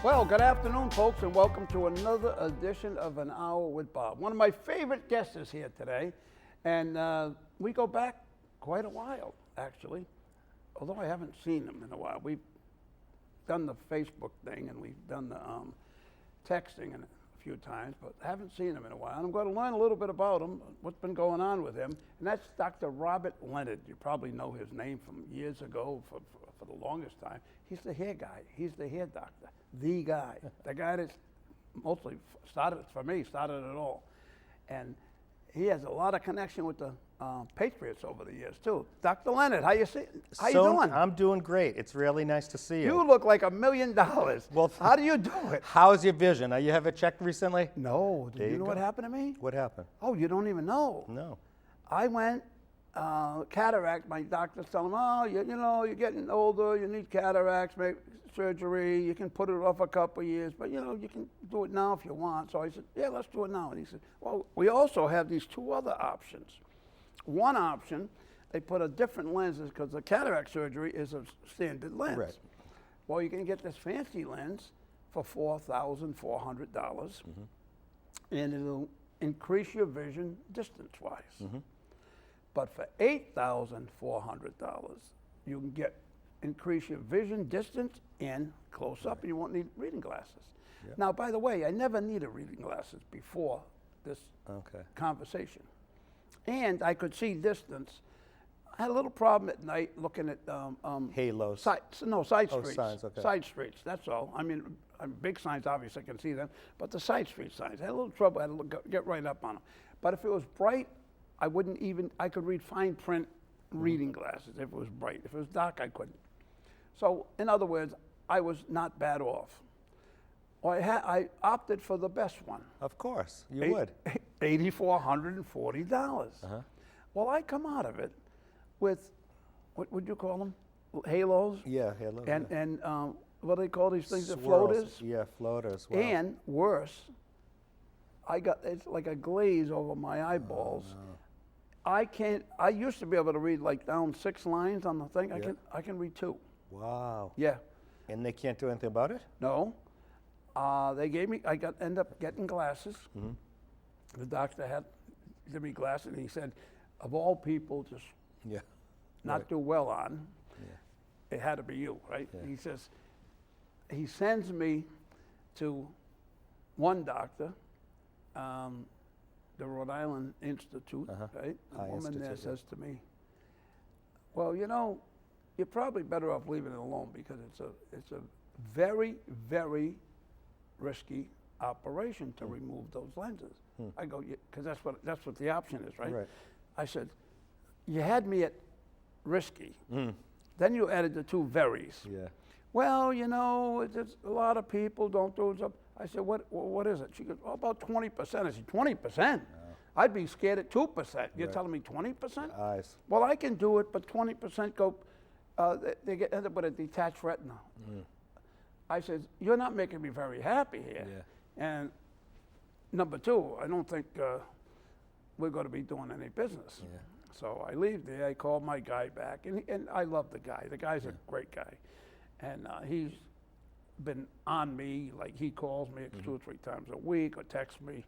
Well, good afternoon, folks, and welcome to another edition of An Hour with Bob. One of my favorite guests is here today, and we go back quite a while, actually, although I haven't seen him in a while. We've done the Facebook thing, and we've done the texting a few times, but haven't seen him in a while. And I'm going to learn a little bit about him, what's been going on with him, and that's Dr. Robert Leonard. You probably know his name from years ago for the longest time. He's the hair guy. He's the hair doctor, the guy. The guy that's mostly started it all. And he has a lot of connection with the Patriots over the years, too. Dr. Leonard, how you doing? I'm doing great. It's really nice to see you. You look like $1 million. Well, how do you do it? How's your vision? You have it checked recently? No. Did you know what happened to me? What happened? Oh, you don't even know? No. I went, cataract, my doctor's telling me, oh, you know, you're getting older, you need cataracts, make surgery, you can put it off a couple of years, but you know, you can do it now if you want. So I said, yeah, let's do it now. And he said, well, we also have these two other options. One option, they put a different lenses because the cataract surgery is a standard lens. Right. Well, you can get this fancy lens for $4,400, and it'll increase your vision distance-wise. But for $8,400, you can increase your vision distance and close up, and you won't need reading glasses. Yep. Now, by the way, I never needed reading glasses before this conversation. And I could see distance. I had a little problem at night looking at halos. Side streets. Signs, okay. Side streets, that's all. I mean, big signs, obviously, I can see them, but the side street signs, I had a little trouble. I had to get right up on them. But if it was bright, I could read fine print reading glasses if it was bright. If it was dark, I couldn't. So, in other words, I was not bad off. Well, I opted for the best one. Of course, you would. $8,440. Well, I come out of it with, what would you call them? Halos? Yeah, halos. And what do they call these things? Swirls. The floaters? Yeah, floaters. Wow. And worse, it's like a glaze over my eyeballs. Oh, no. I used to be able to read like down 6 lines on the thing. I can read 2. Wow. Yeah. And they can't do anything about it? No. They gave me, ended up getting glasses. The doctor gave me glasses, and he said, of all people, just not do well on, it had to be you, right? Yeah. He says, he sends me to one doctor, the Rhode Island Institute, right? The woman there says to me, well, you know, you're probably better off leaving it alone because it's a very, very risky operation to remove those lenses. I go, because that's what the option is, right? I said, you had me at risky. Then you added the 2 verys. Yeah. Well, you know, a lot of people don't do it. I said, what is it? She goes, well, about 20%. I said, 20%? No. I'd be scared at 2%. You're telling me 20%? Eyes. Well, I can do it, but 20% go, they end up with a detached retina. I said, you're not making me very happy here. Yeah. And number 2, I don't think we're going to be doing any business. Yeah. So I leave there, I called my guy back, and I love the guy. The guy's a great guy. And he's been on me, like he calls me 2 or 3 times a week or texts me.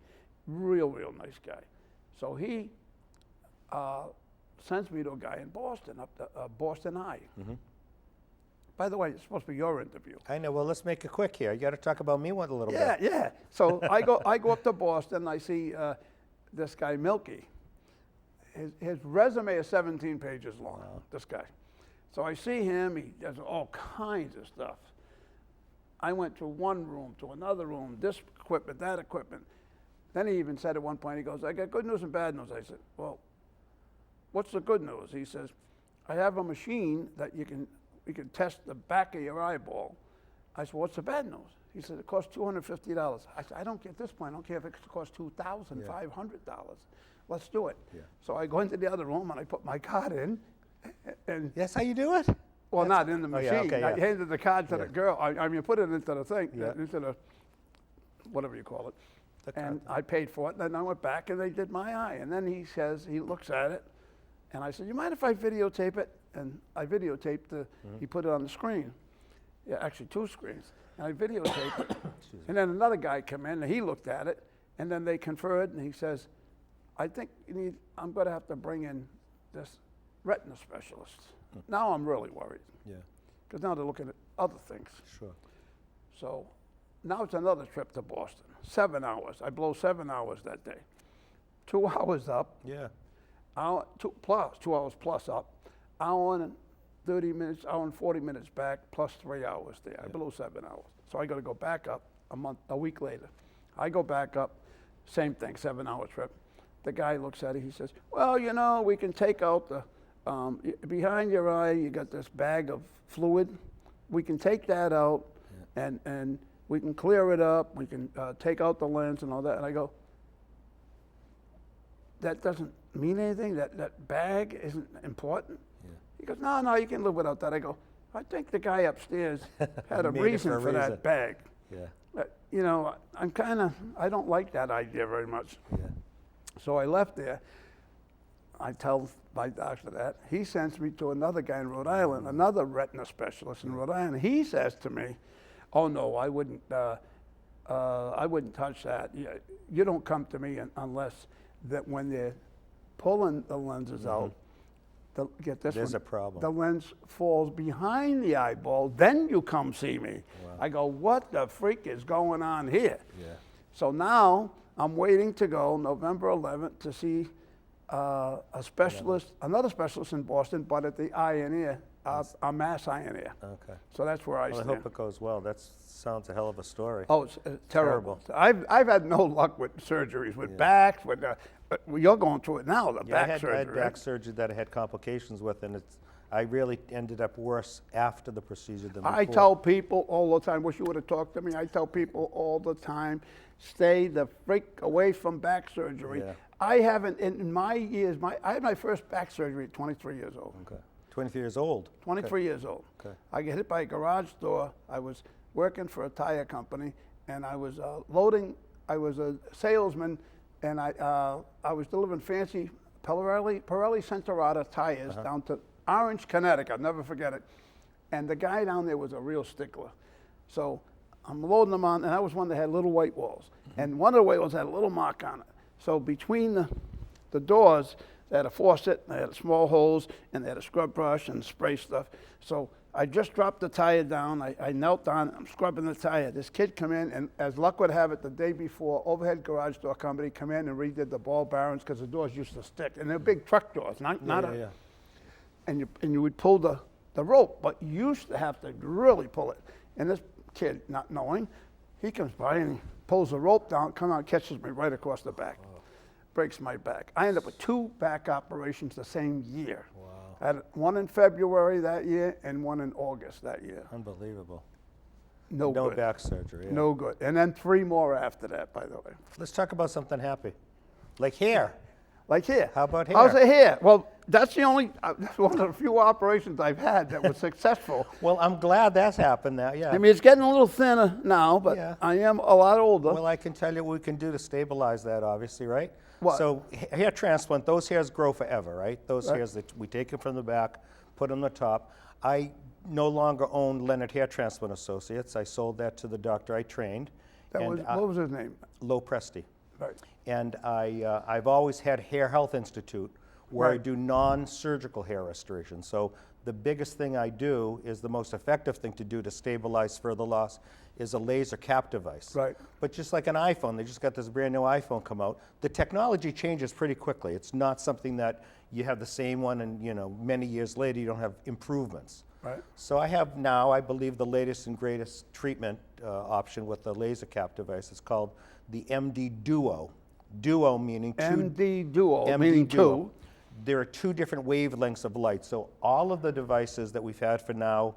Real nice guy. So he sends me to a guy in Boston, up to Boston Eye. By the way, it's supposed to be your interview. I know. Well, let's make it quick here. You got to talk about me a little bit. Yeah. So I go up to Boston. I see this guy Milky. His resume is 17 pages long. Wow. This guy. So I see him. He does all kinds of stuff. I went to one room, to another room, this equipment, that equipment. Then he even said at one point, he goes, I got good news and bad news. I said, well, what's the good news? He says, I have a machine that we can test the back of your eyeball. I said, what's the bad news? He said, it costs $250. I said, I don't care at this point. I don't care if it costs $2,500. Let's do it. Yeah. So I go into the other room and I put my card in. And that's how you do it? Well, not in the machine. I handed the card to the girl. I mean, put it into the thing, into the, whatever you call it. And I paid for it. And then I went back and they did my eye. And then he says, he looks at it. And I said, you mind if I videotape it? And I videotaped he put it on the screen. Yeah, actually 2 screens. And I videotaped it. And then another guy came in, and he looked at it, and then they conferred, and he says, I think I'm going to have to bring in this retina specialist. Now I'm really worried. Yeah. Because now they're looking at other things. Sure. So now it's another trip to Boston. 7 hours. I blow 7 hours that day. 2 hours up. Yeah. 2 hours plus up. Hour and 30 minutes, hour and 40 minutes back, plus 3 hours there. I blew 7 hours. So I got to go back up a week later. I go back up, same thing, 7 hour trip. The guy looks at it, he says, well, you know, we can take out the, behind your eye, you got this bag of fluid. We can take that out and we can clear it up. We can take out the lens and all that. And I go, that doesn't mean anything? That bag isn't important? Yeah. He goes, no, you can live without that. I go, I think the guy upstairs had a reason for that bag. Yeah. You know, I don't like that idea very much. Yeah. So I left there. I tell my doctor that. He sends me to another guy in Rhode Island, another retina specialist in Rhode Island. He says to me, oh no, I wouldn't touch that. You don't come to me unless that when they're pulling the lenses out, get this There's one, a problem. the lens falls behind the eyeball, then you come see me. Wow. I go, what the freak is going on here? Yeah. So now I'm waiting to go November 11th to see a specialist, another specialist in Boston, but at the eye and ear, a mass eye and ear. Okay. So that's where I Well, I stand. hope it goes well. That sounds a hell of a story. Oh, it's terrible. I've had no luck with surgeries, with backs, with you're going through it now, the back surgery. I had right? back surgery that I had complications with, and I really ended up worse after the procedure than before. I tell people all the time, wish you would have talked to me, I tell people all the time, stay the freak away from back surgery. Yeah. I haven't, in my years, I had my first back surgery at 23 years old. Okay. 23 years old. 23 years old. Okay. I get hit by a garage door. I was working for a tire company, and I was I was a salesman, and I was delivering fancy Pirelli Centerata tires down to Orange, Connecticut. I'll never forget it. And the guy down there was a real stickler. So I'm loading them on, and I was one that had little white walls. And one of the white walls had a little mark on it. So between the doors, they had a faucet, they had small holes, and they had a scrub brush and spray stuff. So I just dropped the tire down. I knelt down. I'm scrubbing the tire. This kid come in, and as luck would have it, the day before, overhead garage door company come in and redid the ball bearings because the doors used to stick. And they're big truck doors, not a... And you would pull the rope, but you used to have to really pull it. And this kid, not knowing, he comes by and he pulls the rope down, comes out, catches me right across the back. Breaks my back. I ended up with 2 back operations the same year. Wow. I had one in February that year and one in August that year. Unbelievable. No No good. back surgery. Yeah. No good. And then 3 more after that, by the way. Let's talk about something happy. Like hair. Like here. How about hair? How's the hair? Well, that's the only, that's one of the few operations I've had that was successful. Well, I'm glad that's happened now, yeah. I mean, it's getting a little thinner now, but Yeah. I am a lot older. Well, I can tell you what we can do to stabilize that, obviously, right? What? So hair transplant, those hairs grow forever, right? Those hairs that we take them from the back, put on the top. I no longer own Leonard Hair Transplant Associates. I sold that to the doctor I trained. What was his name? Lo Presti. Right. And I've always had Hair Health Institute where I Right. do non-surgical hair restoration. So the biggest thing I do is the most effective thing to do to stabilize further loss is a laser cap device. Right. But just like an iPhone, they just got this brand new iPhone come out. The technology changes pretty quickly. It's not something that you have the same one and many years later you don't have improvements. Right. So I have now, I believe, the latest and greatest treatment option with the laser cap device. It's called the MD Duo. Duo meaning two. MD Duo, MD meaning Duo. 2. There are 2 different wavelengths of light. So all of the devices that we've had for now,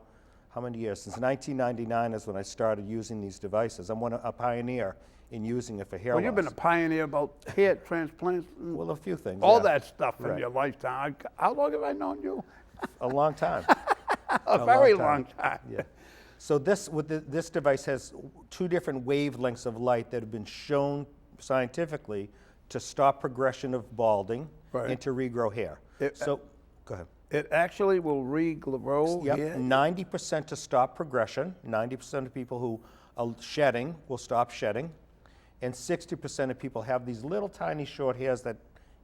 how many years? Since 1999 is when I started using these devices. I'm a pioneer in using it for hair Well, you've been a loss. pioneer about hair transplants, and Well, a few things. all yeah. that stuff in Right. your lifetime. How long have I known you? A long time. A very long time. Yeah. So this device has 2 different wavelengths of light that have been shown scientifically to stop progression of balding Right. and to regrow hair. It- So, go ahead. It actually will regrow Yep, here? 90% to stop progression. 90% of people who are shedding will stop shedding. And 60% of people have these little tiny short hairs that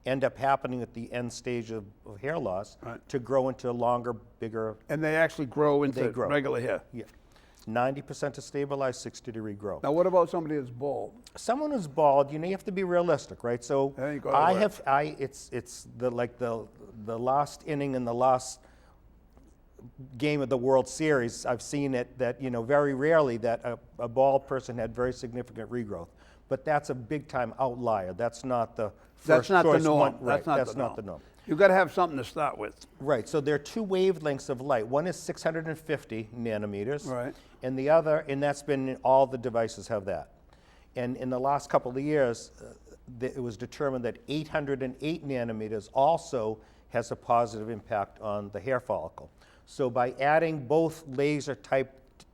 end up happening at the end stage of hair loss to grow into longer, bigger. And they actually grow into grow. regular hair? Yeah. 90% to stabilize, 60 to regrow. Now, what about somebody that's bald? Someone who's bald, you have to be realistic, right? So That ain't gonna work. it's the last inning in the last game of the World Series. I've seen it that, very rarely that a bald person had very significant regrowth. But that's a big time outlier. That's not the That's first not the choice norm. one. Right. That's not the norm. You've got to have something to start with. Right, so there are two wavelengths of light. One is 650 nanometers. Right. And the other, and that's been, all the devices have that. And in the last couple of years, it was determined that 808 nanometers also has a positive impact on the hair follicle. So by adding both laser type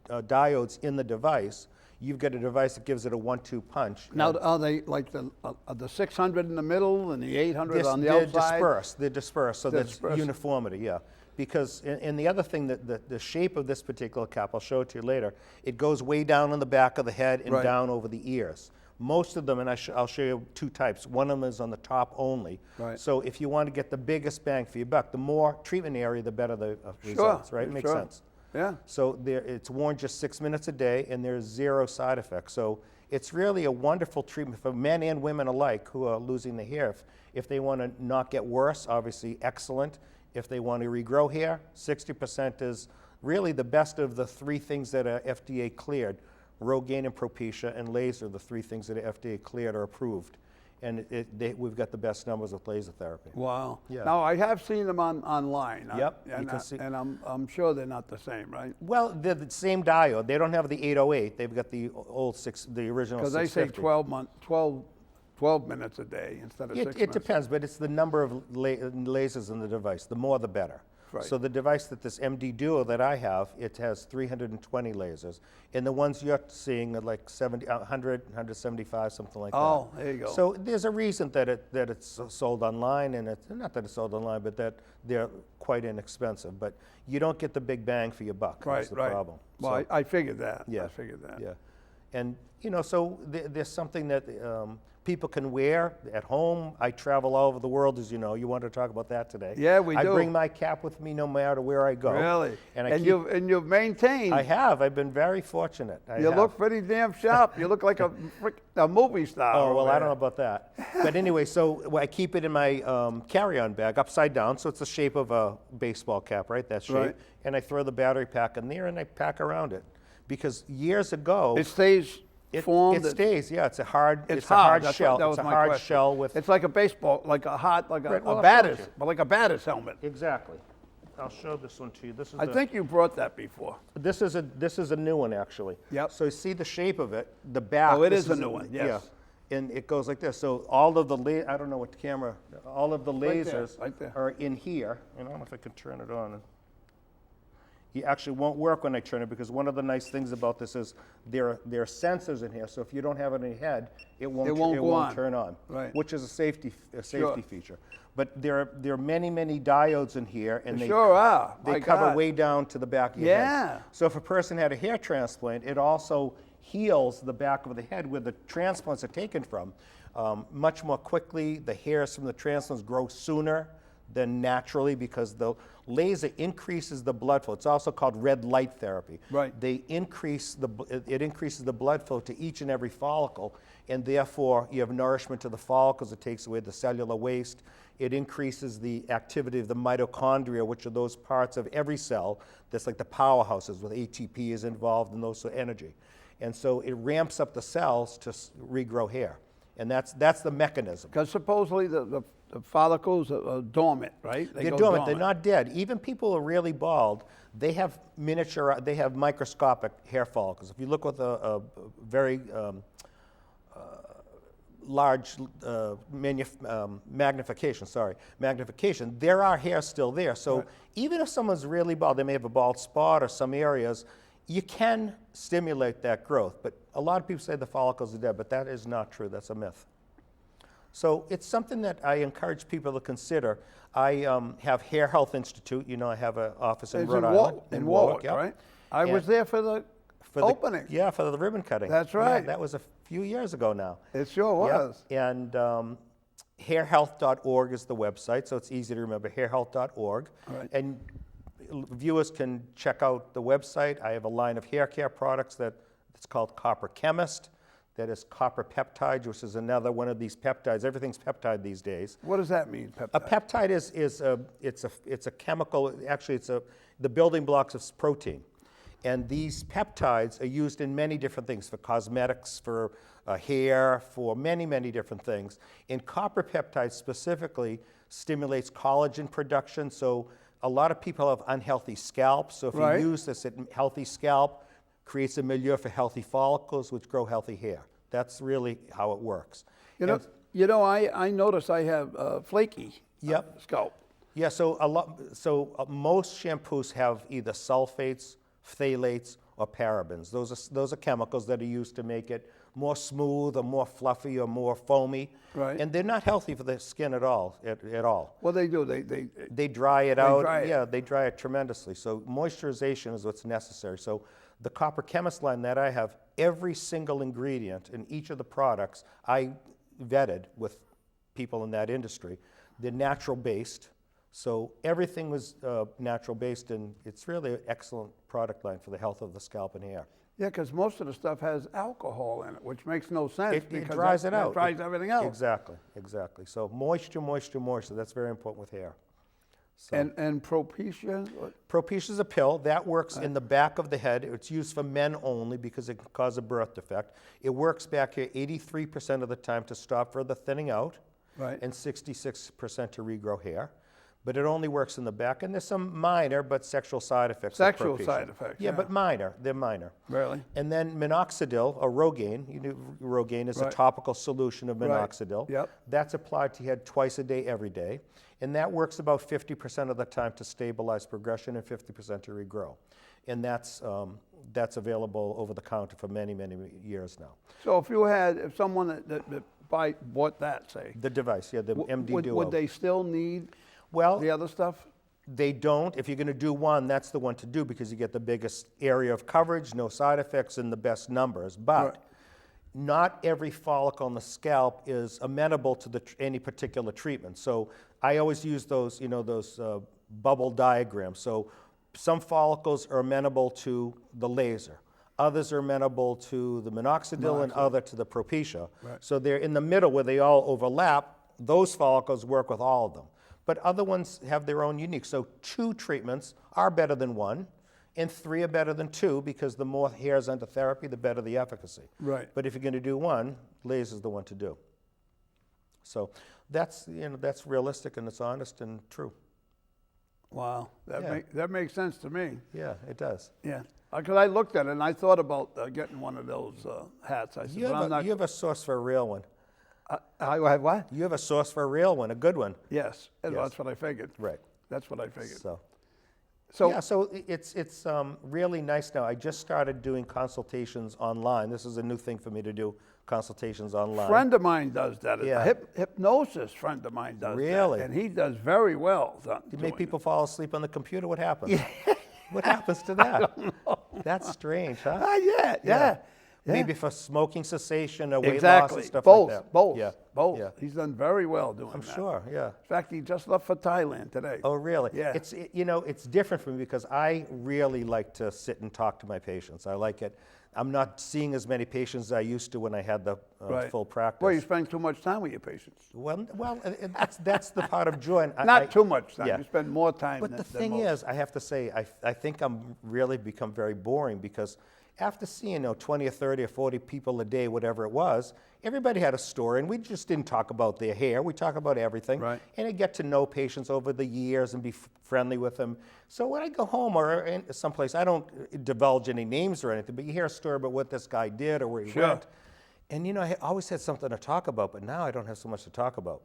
diodes in the device, you've got a device that gives it a 1-2 punch. Now, are they like the 600 in the middle and the 800 on the They're outside? They're dispersed, so They're that's dispersed. uniformity, yeah. Because, and the other thing, that the shape of this particular cap, I'll show it to you later, it goes way down on the back of the head and Right. down over the ears. Most of them, and I'll show you two types, one of them is on the top only. Right. So if you want to get the biggest bang for your buck, the more treatment area, the better the results, right? Makes sure. sense. Yeah. So it's worn just 6 minutes a day, and there's 0 side effects. So it's really a wonderful treatment for men and women alike who are losing the hair. If they want to not get worse, obviously excellent. If they want to regrow hair, 60% is really the best of the 3 things that are FDA cleared. Rogaine and Propecia and laser, the 3 things that are FDA cleared or approved. And we've got the best numbers with laser therapy. Wow. Yeah. Now, I have seen them online. Yep, you And, can see- and I'm sure they're not the same, right? Well, they're the same diode. They don't have the 808. They've got the the original Because they say 650. 12 minutes a day instead of 6 It minutes. depends, but it's the number of lasers in the device. The more, the better. Right. So the device that this MD Duo that I have, it has 320 lasers. And the ones you're seeing are like 100, 175, something like that. Oh, there you go. So there's a reason that it's sold online, and it's not that it's sold online, but that they're quite inexpensive. But you don't get the big bang for your buck. Right, That's the right. problem. Well, So- I figured that. yeah. I figured that. Yeah. And, so there's something that people can wear at home. I travel all over the world, as you know. You wanted to talk about that today. Yeah, we I do. bring my cap with me no matter where I go. Really? And you've maintained. I have. I've been very fortunate. You look pretty damn sharp. You look like a movie star. Oh, well, over I don't know there. about that. But anyway, so I keep it in my carry-on bag upside down, so it's the shape of a baseball cap, right? That shape. Right. And I throw the battery pack in there, and I pack around it. Because years ago... It stays formed. It stays, yeah. It's a hard, It's a hard That's shell. That was It's a my hard question. shell with... It's like a baseball, like a Right, well, I'll batter's, show you. but like a batter's helmet. Exactly. I'll show this one to you. This is I think you brought that before. this is a new one, actually. Yep. So you see the shape of it, the back. Oh, it this is a new one, yes. Yeah. And it goes like this. So all of the, I don't know what the camera, all of the Right there, lasers right there. are in here. And I don't know if I can turn it on. It actually won't work when I turn it, because one of the nice things about this is there are sensors in here. So if you don't have it in your head, it won't go on. turn on, Right. which is a safety Sure. feature. But there are many, many diodes in here, and They they sure are. they My cover God. way down to the back of your head. Yeah. So if a person had a hair transplant, it also heals the back of the head where the transplants are taken from much more quickly. The hairs from the transplants grow sooner than naturally, because the laser increases the blood flow. It's also called red light therapy. Right. It increases the blood flow to each and every follicle, and therefore you have nourishment to the follicles. It takes away the cellular waste. It increases the activity of the mitochondria, which are those parts of every cell that's like the powerhouses, with ATP is involved in those sort of energy. And so it ramps up the cells to regrow hair. And that's the mechanism. Because supposedly the follicles are dormant, right? They They're go dormant. They're not dead. Even people who are really bald, they have microscopic hair follicles. If you look with a very large magnification, there are hairs still there. So Right. even if someone's really bald, they may have a bald spot or some areas, you can stimulate that growth. But a lot of people say the follicles are dead, but that is not true. That's a myth. So it's something that I encourage people to consider. I have Hair Health Institute. You know, I have an office in It's Rhode in Island. in Warwick, yep. right? I was And there for the opening. Yeah, for the ribbon cutting. That's Yeah, right. that was a few years ago now. It sure Yep. was. And hairhealth.org is the website, so it's easy to remember, hairhealth.org. Right. And viewers can check out the website. I have a line of hair care products it's called Copper Chemist. That is copper peptide, which is another one of these peptides. Everything's peptide these days. What does that mean, peptide? A peptide it's a chemical. Actually, the building blocks of protein, and these peptides are used in many different things, for cosmetics, for hair, for many different things. And copper peptide specifically stimulates collagen production. So a lot of people have unhealthy scalps. So if Right. you use this, healthy scalp creates a milieu for healthy follicles, which grow healthy hair. That's really how it works. You know, And- I notice I have flaky Yep. scalp. Yeah, most shampoos have either sulfates, phthalates, or parabens. Those are chemicals that are used to make it more smooth or more fluffy or more foamy. Right. And they're not healthy for the skin at all. What they do, They dry it out. dry it. Yeah, they dry it tremendously. So moisturization is what's necessary. So the Copper Chemist line that I have, every single ingredient in each of the products I vetted with people in that industry. They're natural based. So everything was natural based, and it's really an excellent product line for the health of the scalp and hair. yeah, because most of the stuff has alcohol in it, which makes no sense It because dries it that out. dries everything out. Exactly. So moisture. That's very important with hair. So. And Propecia, Propecia is a pill that works in the back of the head. It's used for men only because it can cause a birth defect. It works back here 83% of the time to stop further thinning out, right? and 66% to regrow hair. But it only works in the back, and there's some minor but sexual side effects. with Sexual Propecia. side effects, Yeah, yeah. but minor. They're minor. Really? And then minoxidil, or Rogaine. You know, Rogaine is a Right. topical solution of Right. minoxidil. Yep. That's applied to your head twice a day, every day. And that works about 50% of the time to stabilize progression and 50% to regrow. And that's available over the counter for many years now. So if someone that bought that, say, The device, yeah, the MD Duo. would they still need Well, the other stuff? they don't. If you're going to do one, that's the one to do because you get the biggest area of coverage, no side effects, and the best numbers. But Right. not every follicle on the scalp is amenable to any particular treatment. So I always use those bubble diagrams. So some follicles are amenable to the laser. Others are amenable to the minoxidil and other to the Propecia. Right. So they're in the middle where they all overlap. Those follicles work with all of them. But other ones have their own unique. So 2 treatments are better than 1, and 3 are better than 2 because the more hairs under therapy, the better the efficacy. Right. But if you're going to do one, laser is the one to do. So that's realistic and it's honest and true. Wow, Yeah. that makes sense to me. Yeah, it does. Yeah, because I looked at it and I thought about getting one of those hats. I said, You but I'm not. have a source for a real one. I have what? You have a source for a real one, a good one. Yes, Yes. that's what I figured. Right. That's what I figured. So. So Yeah, so it's really nice now. I just started doing consultations online. This is a new thing for me to do, consultations online. a friend of mine does that. Yeah. A hypnosis friend of mine does Really? that. And he does very well. You doing make people fall asleep on the computer, what happens? Yeah. What happens to that? That's strange, huh? it. Yeah. Maybe for smoking cessation or weight loss Exactly. and stuff Both. like that. Both. Yeah. Both. Yeah. He's done very well doing I'm that. sure, yeah. In fact, he just left for Thailand today. Oh, really? Yeah. It's different for me because I really like to sit and talk to my patients. I like it. I'm not seeing as many patients as I used to when I had the Right. full practice. Well, you spend too much time with your patients. Well, that's the part of joy. And Not too much time. yeah. You spend more time But than the than thing most. is, I have to say, I think I'm really become very boring because after seeing 20 or 30 or 40 people a day, whatever it was, everybody had a story, and we just didn't talk about their hair. We talk about everything. Right. And I get to know patients over the years and be friendly with them. So when I go home or someplace, I don't divulge any names or anything, but you hear a story about what this guy did or where he Sure. went. And I always had something to talk about, but now I don't have so much to talk about.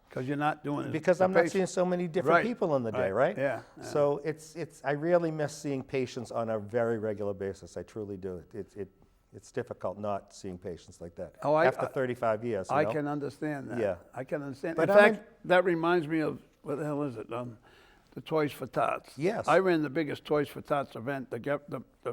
Because you're not doing it. Because for I'm not patients. seeing so many different Right, people in the day, right, right? yeah. So I really miss seeing patients on a very regular basis. I truly do. It's difficult not seeing patients like that Oh, after 35 years. You I know? can understand that. Yeah. I can understand. But In I fact, mean- that reminds me of, what the hell is it? The Toys for Tots. Yes. I ran the biggest Toys for Tots event. The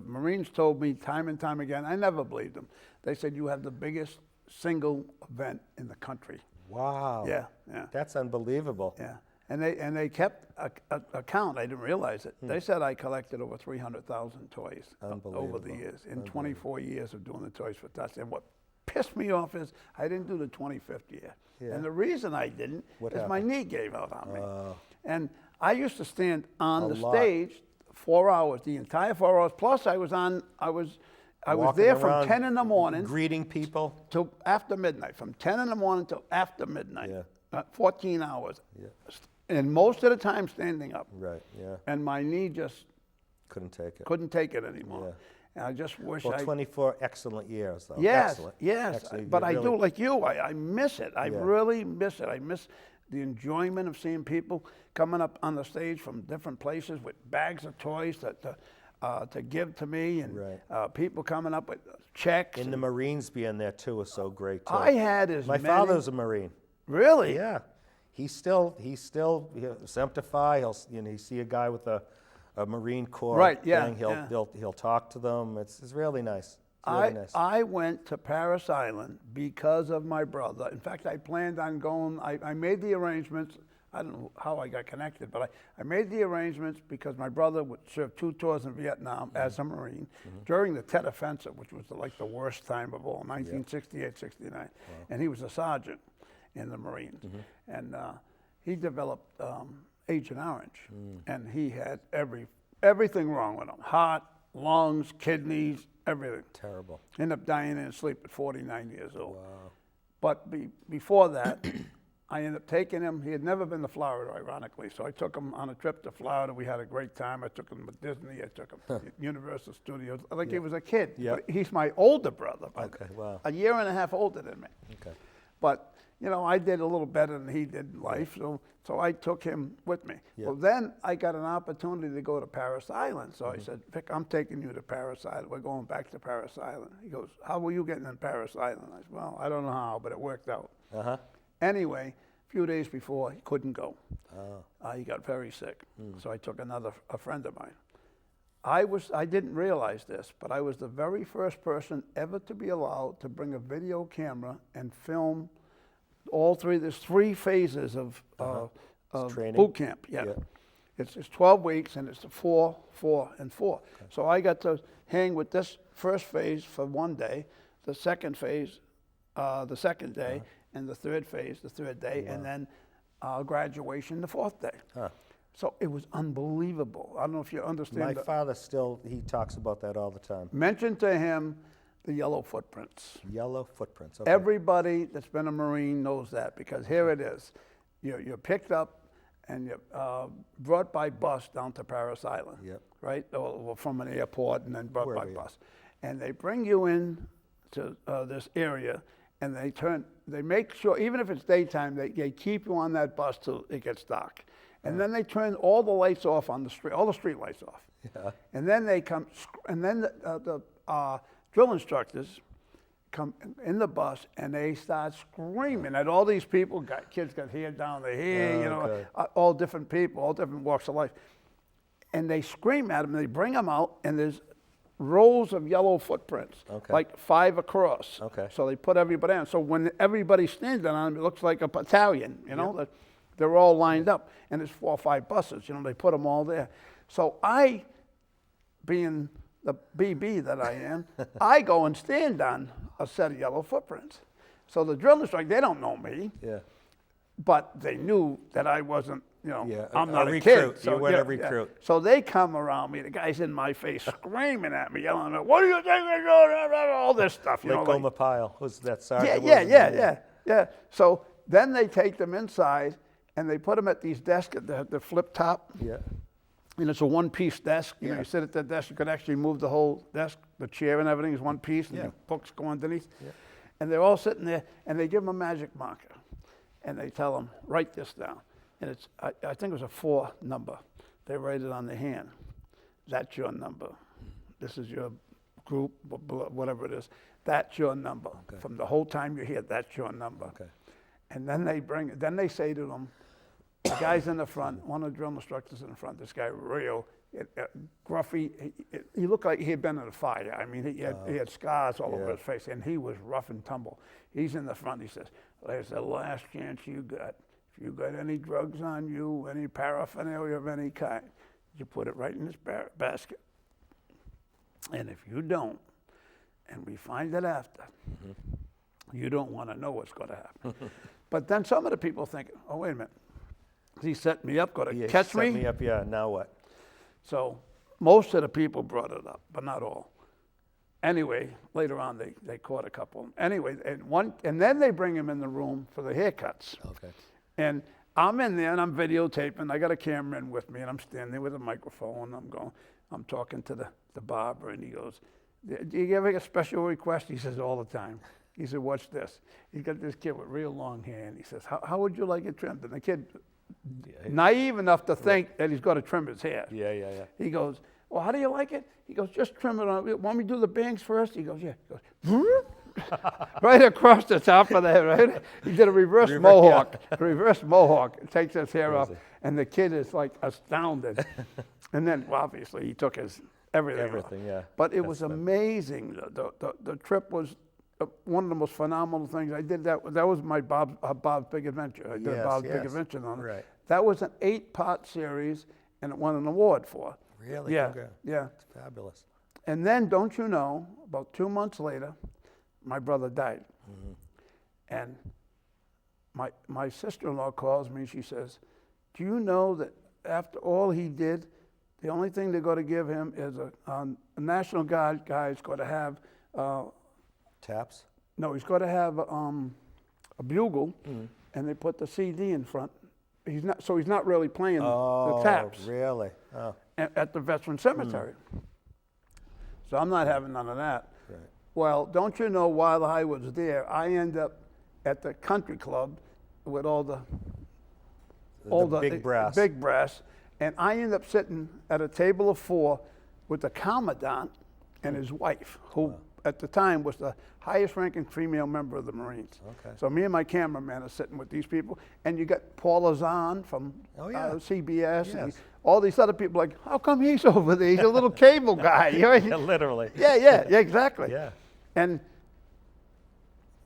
Marines told me time and time again, I never believed them. They said, you have the biggest single event in the country. Wow. Yeah, yeah. That's unbelievable. Yeah, and they kept a count. I didn't realize it. They said I collected over 300,000 toys over the Unbelievable. years in 24 years of doing the Toys for Tots. And what pissed me off is I didn't do the 25th year. Yeah. And the reason I didn't What is my happened? knee gave out on me. Oh. And I used to stand on A the lot. stage 4 hours, the entire 4 hours. Plus I was Walking there from around, 10 in the morning greeting people. till after midnight. From 10 in the morning till after midnight. Yeah. 14 hours. Yeah. And most of the time standing up. Right. Yeah. And my knee just Couldn't take it. couldn't take it anymore. And I just wish Well, I... 24 excellent years, though. Yes, Excellent. yes. Excellent. But You I really- do like you. I miss it. I Yeah. really miss it. I miss the enjoyment of seeing people coming up on the stage from different places with bags of toys to give to me, and Right. people coming up with checks. And the Marines being there too was so great too. I had as My many... father's a Marine. Really? Yeah, he'll Semtify. You see a guy with a Marine Corps Right, yeah, thing. yeah. He'll talk to them. It's really nice. It's really nice. I went to Paris Island because of my brother. In fact, I planned on going. I made the arrangements. I don't know how I got connected, but I made the arrangements because my brother would serve 2 tours in Vietnam as a Marine during the Tet Offensive, which was like the worst time of all, 1968, 69. And he was a sergeant in the Marines. And he developed Agent Orange, and he had everything wrong with him: heart, lungs, kidneys, everything. Terrible. Ended up dying in his sleep at 49 years old. Wow. But before that, I ended up taking him. He had never been to Florida, ironically, so I took him on a trip to Florida. We had a great time. I took him to Disney. I took him to Universal Studios, like he was a kid. Yeah. But he's my older brother, Okay. Wow. a year and a half older than me. Okay. But I did a little better than he did in life, so I took him with me. Yeah. Well, then I got an opportunity to go to Paris Island. So I said, Vic, I'm taking you to Paris Island. We're going back to Paris Island. He goes, how were you getting in Paris Island? I said, well, I don't know how, but it worked out. Uh-huh. Anyway, a few days before, he couldn't go. Oh. He got very sick. So I took a friend of mine. I didn't realize this, but I was the very first person ever to be allowed to bring a video camera and film there's 3 phases of training? boot camp. Yeah. Yeah. It's 12 weeks, and it's 4, 4, and 4. Okay. So I got to hang with this first phase for 1 day, the second phase the second day, and the third phase the third day, and then graduation the 4th day. Huh. So it was unbelievable. I don't know if you understand. My father he talks about that all the time. Mention to him the yellow footprints. Yellow footprints. Okay. Everybody that's been a Marine knows that, because here it is. You're picked up and you're brought by bus down to Paris Island, Yep. right? Or from an airport and then brought Wherever by you bus. And they bring you in to this area, and they make sure, even if it's daytime, they keep you on that bus till it gets dark. And then they turn all the lights off on the street, all the street lights off. Yeah. And then they come, and then the drill instructors come in the bus, and they start screaming at all these people. Kids got hair down their hair, Okay. all different people, all different walks of life. And they scream at them, they bring them out, and there's rows of yellow footprints, Okay. like 5 across. Okay. So they put everybody on. So when everybody's standing on them, it looks like a battalion, They're all lined up, and there's 4 or 5 buses, they put them all there. So I, being the BB that I am, I go and stand on a set of yellow footprints. So the drill instructor, they don't know me, Yeah. but they knew that I wasn't, Yeah, I'm a not a recruit. kid. You weren't a recruit. So they come around me, the guy's in my face screaming at me, yelling, what do you think you're doing? All this stuff, Like Goma Pyle, who's that sergeant? Yeah. So then they take them inside, and they put them at these desks, the flip top. Yeah. And it's a one-piece desk. Yeah. You sit at that desk, you could actually move the whole desk, the chair and everything is one piece, and Yeah. the books go underneath. Yeah. And they're all sitting there, and they give them a magic marker, and they tell them, write this down. And I think it was a 4 number. They write it on the hand. That's your number. This is your group, whatever it is, that's your number. Okay. From the whole time you're here, that's your number. Okay. And then they say to them, the guy's in the front, one of the drill instructors in the front, this guy real, gruffy, he looked like he had been in a fire. I mean, he had scars all over his face, and he was rough and tumble. He's in the front, he says, there's the last chance you got. If you got any drugs on you, any paraphernalia of any kind, you put it right in this basket. And if you don't, and we find it after, you don't want to know what's going to happen. But then some of the people think, oh, wait a minute. He set me up, going to catch me? Set me up, yeah, now what? So most of the people brought it up, but not all. Anyway, later on, they caught a couple. Anyway, and then they bring him in the room for the haircuts. Okay. And I'm in there, and I'm videotaping. I got a cameraman with me, and I'm standing there with a microphone. I'm talking to the barber, and he goes, do you ever get a special request? He says, all the time. He said, watch this. He's got this kid with real long hair, and he says, how would you like it trimmed? And the kid, naive enough to think that he's got to trim his hair. Yeah. He goes, well, how do you like it? He goes, just trim it on. Want me to do the bangs first? He goes, yeah. He goes, right across the top of the head, right? He did a reverse mohawk. Reverse mohawk. Takes his hair off, and the kid is like astounded. And then, well, obviously, he took his everything off. Yeah. But it was amazing. The trip was one of the most phenomenal things. I did that. That was my Bob's Big Adventure. I did Bob's Big Adventure on it. Right. That was an 8-part series, and it won an award for. Really? Yeah, Okay. yeah. It's fabulous. And then, don't you know, about 2 months later, my brother died. And my sister-in-law calls me, she says, do you know that after all he did, the only thing they're going to give him is a National Guard guy's going to have, Taps? no, he's going to have a bugle, and they put the CD in front. He's not really playing the taps. Really? Oh, At the Veteran Cemetery. So I'm not having none of that. right. Well, don't you know, while I was there, I end up at the country club with all the big brass. big brass, and I end up sitting at a table of 4 with the commandant and his wife, who at the time was the highest ranking female member of the Marines. Okay. So me and my cameraman are sitting with these people, and you got Paula Zahn from CBS, and Yes. all these other people like, how come he's over there? He's a little cable guy. You know? Yeah, literally. Yeah, exactly. Yeah. And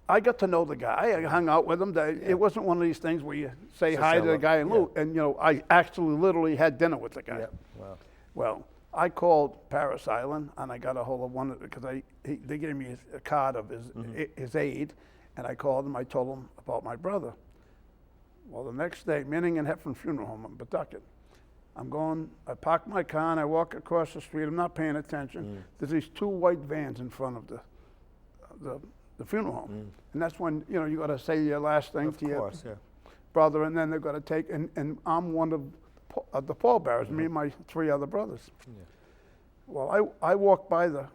I got to know the guy. I hung out with him. It wasn't one of these things where you say Just hi say to the hello. guy and loot. And, you know, I actually literally had dinner with the guy. Yeah. Wow. Well, I called Paris Island, and I got a hold of one because they gave me a card of his aide, and I called him. I told him about my brother. Well, the next day, Manning and Heffron Funeral Home in Pawtucket. I park my car, and I walk across the street. I'm not paying attention. There's these 2 white vans in front of the funeral home. And that's when, you know, you got to say your last thing to your brother, and then they're going to take, and I'm one of the pallbearers, me and my 3 other brothers. Yeah. Well, I walk by the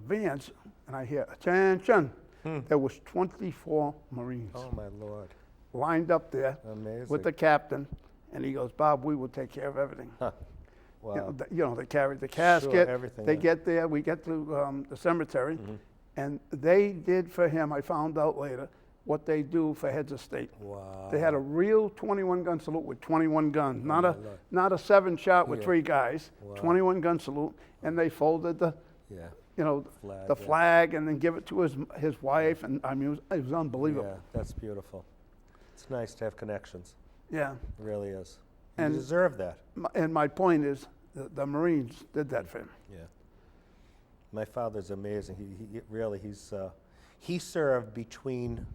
vans, and I hear, attention. There was 24 Marines Oh, my Lord. lined up there Amazing. with the captain, and he goes, Bob, we will take care of everything. Huh. Wow. You know, they carried the casket. everything, They yeah. get there. We get to the cemetery, and they did for him. I found out later what they do for heads of state. Wow. They had a real 21-gun salute with 21 guns, not Lord. a 7-shot with Yeah. 3 guys. Wow. 21-gun salute, and they folded the Flag, the yeah. flag, and then give it to his wife, and I mean it was unbelievable. Yeah, that's beautiful. It's nice to have connections. Yeah. It really is. And- You deserve that. And my point is, the Marines did that for him. Yeah. My father's amazing. He served between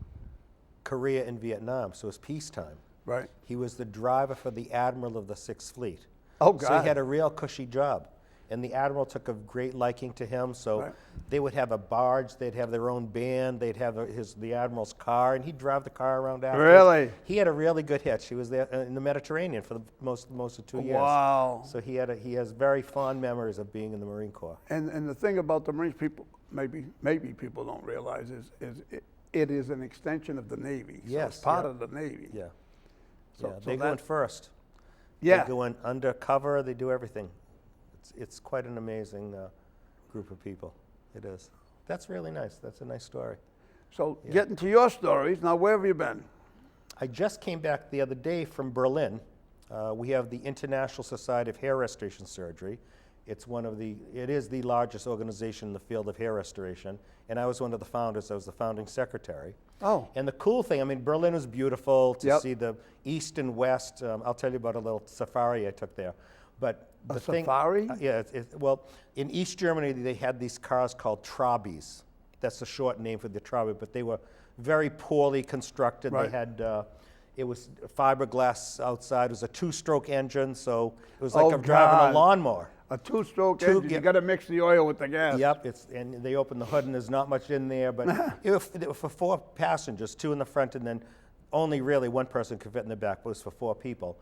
Korea and Vietnam, so it's peacetime. Right. He was the driver for the admiral of the 6th Fleet. Oh, So God. he had a real cushy job. And the admiral took a great liking to him, so Right. they would have a barge, they'd have their own band, they'd have the admiral's car, and he'd drive the car around after. Really? He had a really good hitch. He was there in the Mediterranean for the most of 2 years. Wow. So he has very fond memories of being in the Marine Corps. And the thing about the Marines, people maybe people don't realize is it is an extension of the Navy. So Yes, it's part yeah. of the Navy. Yeah. So- Yeah, so they go in that- first. Yeah. They go in undercover, they do everything. It's quite an amazing group of people. It is. That's really nice. That's a nice story. So getting to your stories, now where have you been? I just came back the other day from Berlin. We have the International Society of Hair Restoration Surgery. It is the largest organization in the field of hair restoration, and I was one of the founders. I was the founding secretary. Oh. And the cool thing, I mean, Berlin was beautiful to Yep. see the east and west. I'll tell you about a little safari I took there. But the thing, safari? yeah, well, in East Germany, they had these cars called Trabis. That's the short name for the Trabi, but they were very poorly constructed. Right. They had, it was fiberglass outside. It was a two-stroke engine, so it was like Oh, I'm driving God. a lawnmower. A two-stroke engine, yeah. you got to mix the oil with the gas. Yep, and they opened the hood and there's not much in there, but it was for 4 passengers, 2 in the front, and then only really 1 person could fit in the back, but it was for 4 people.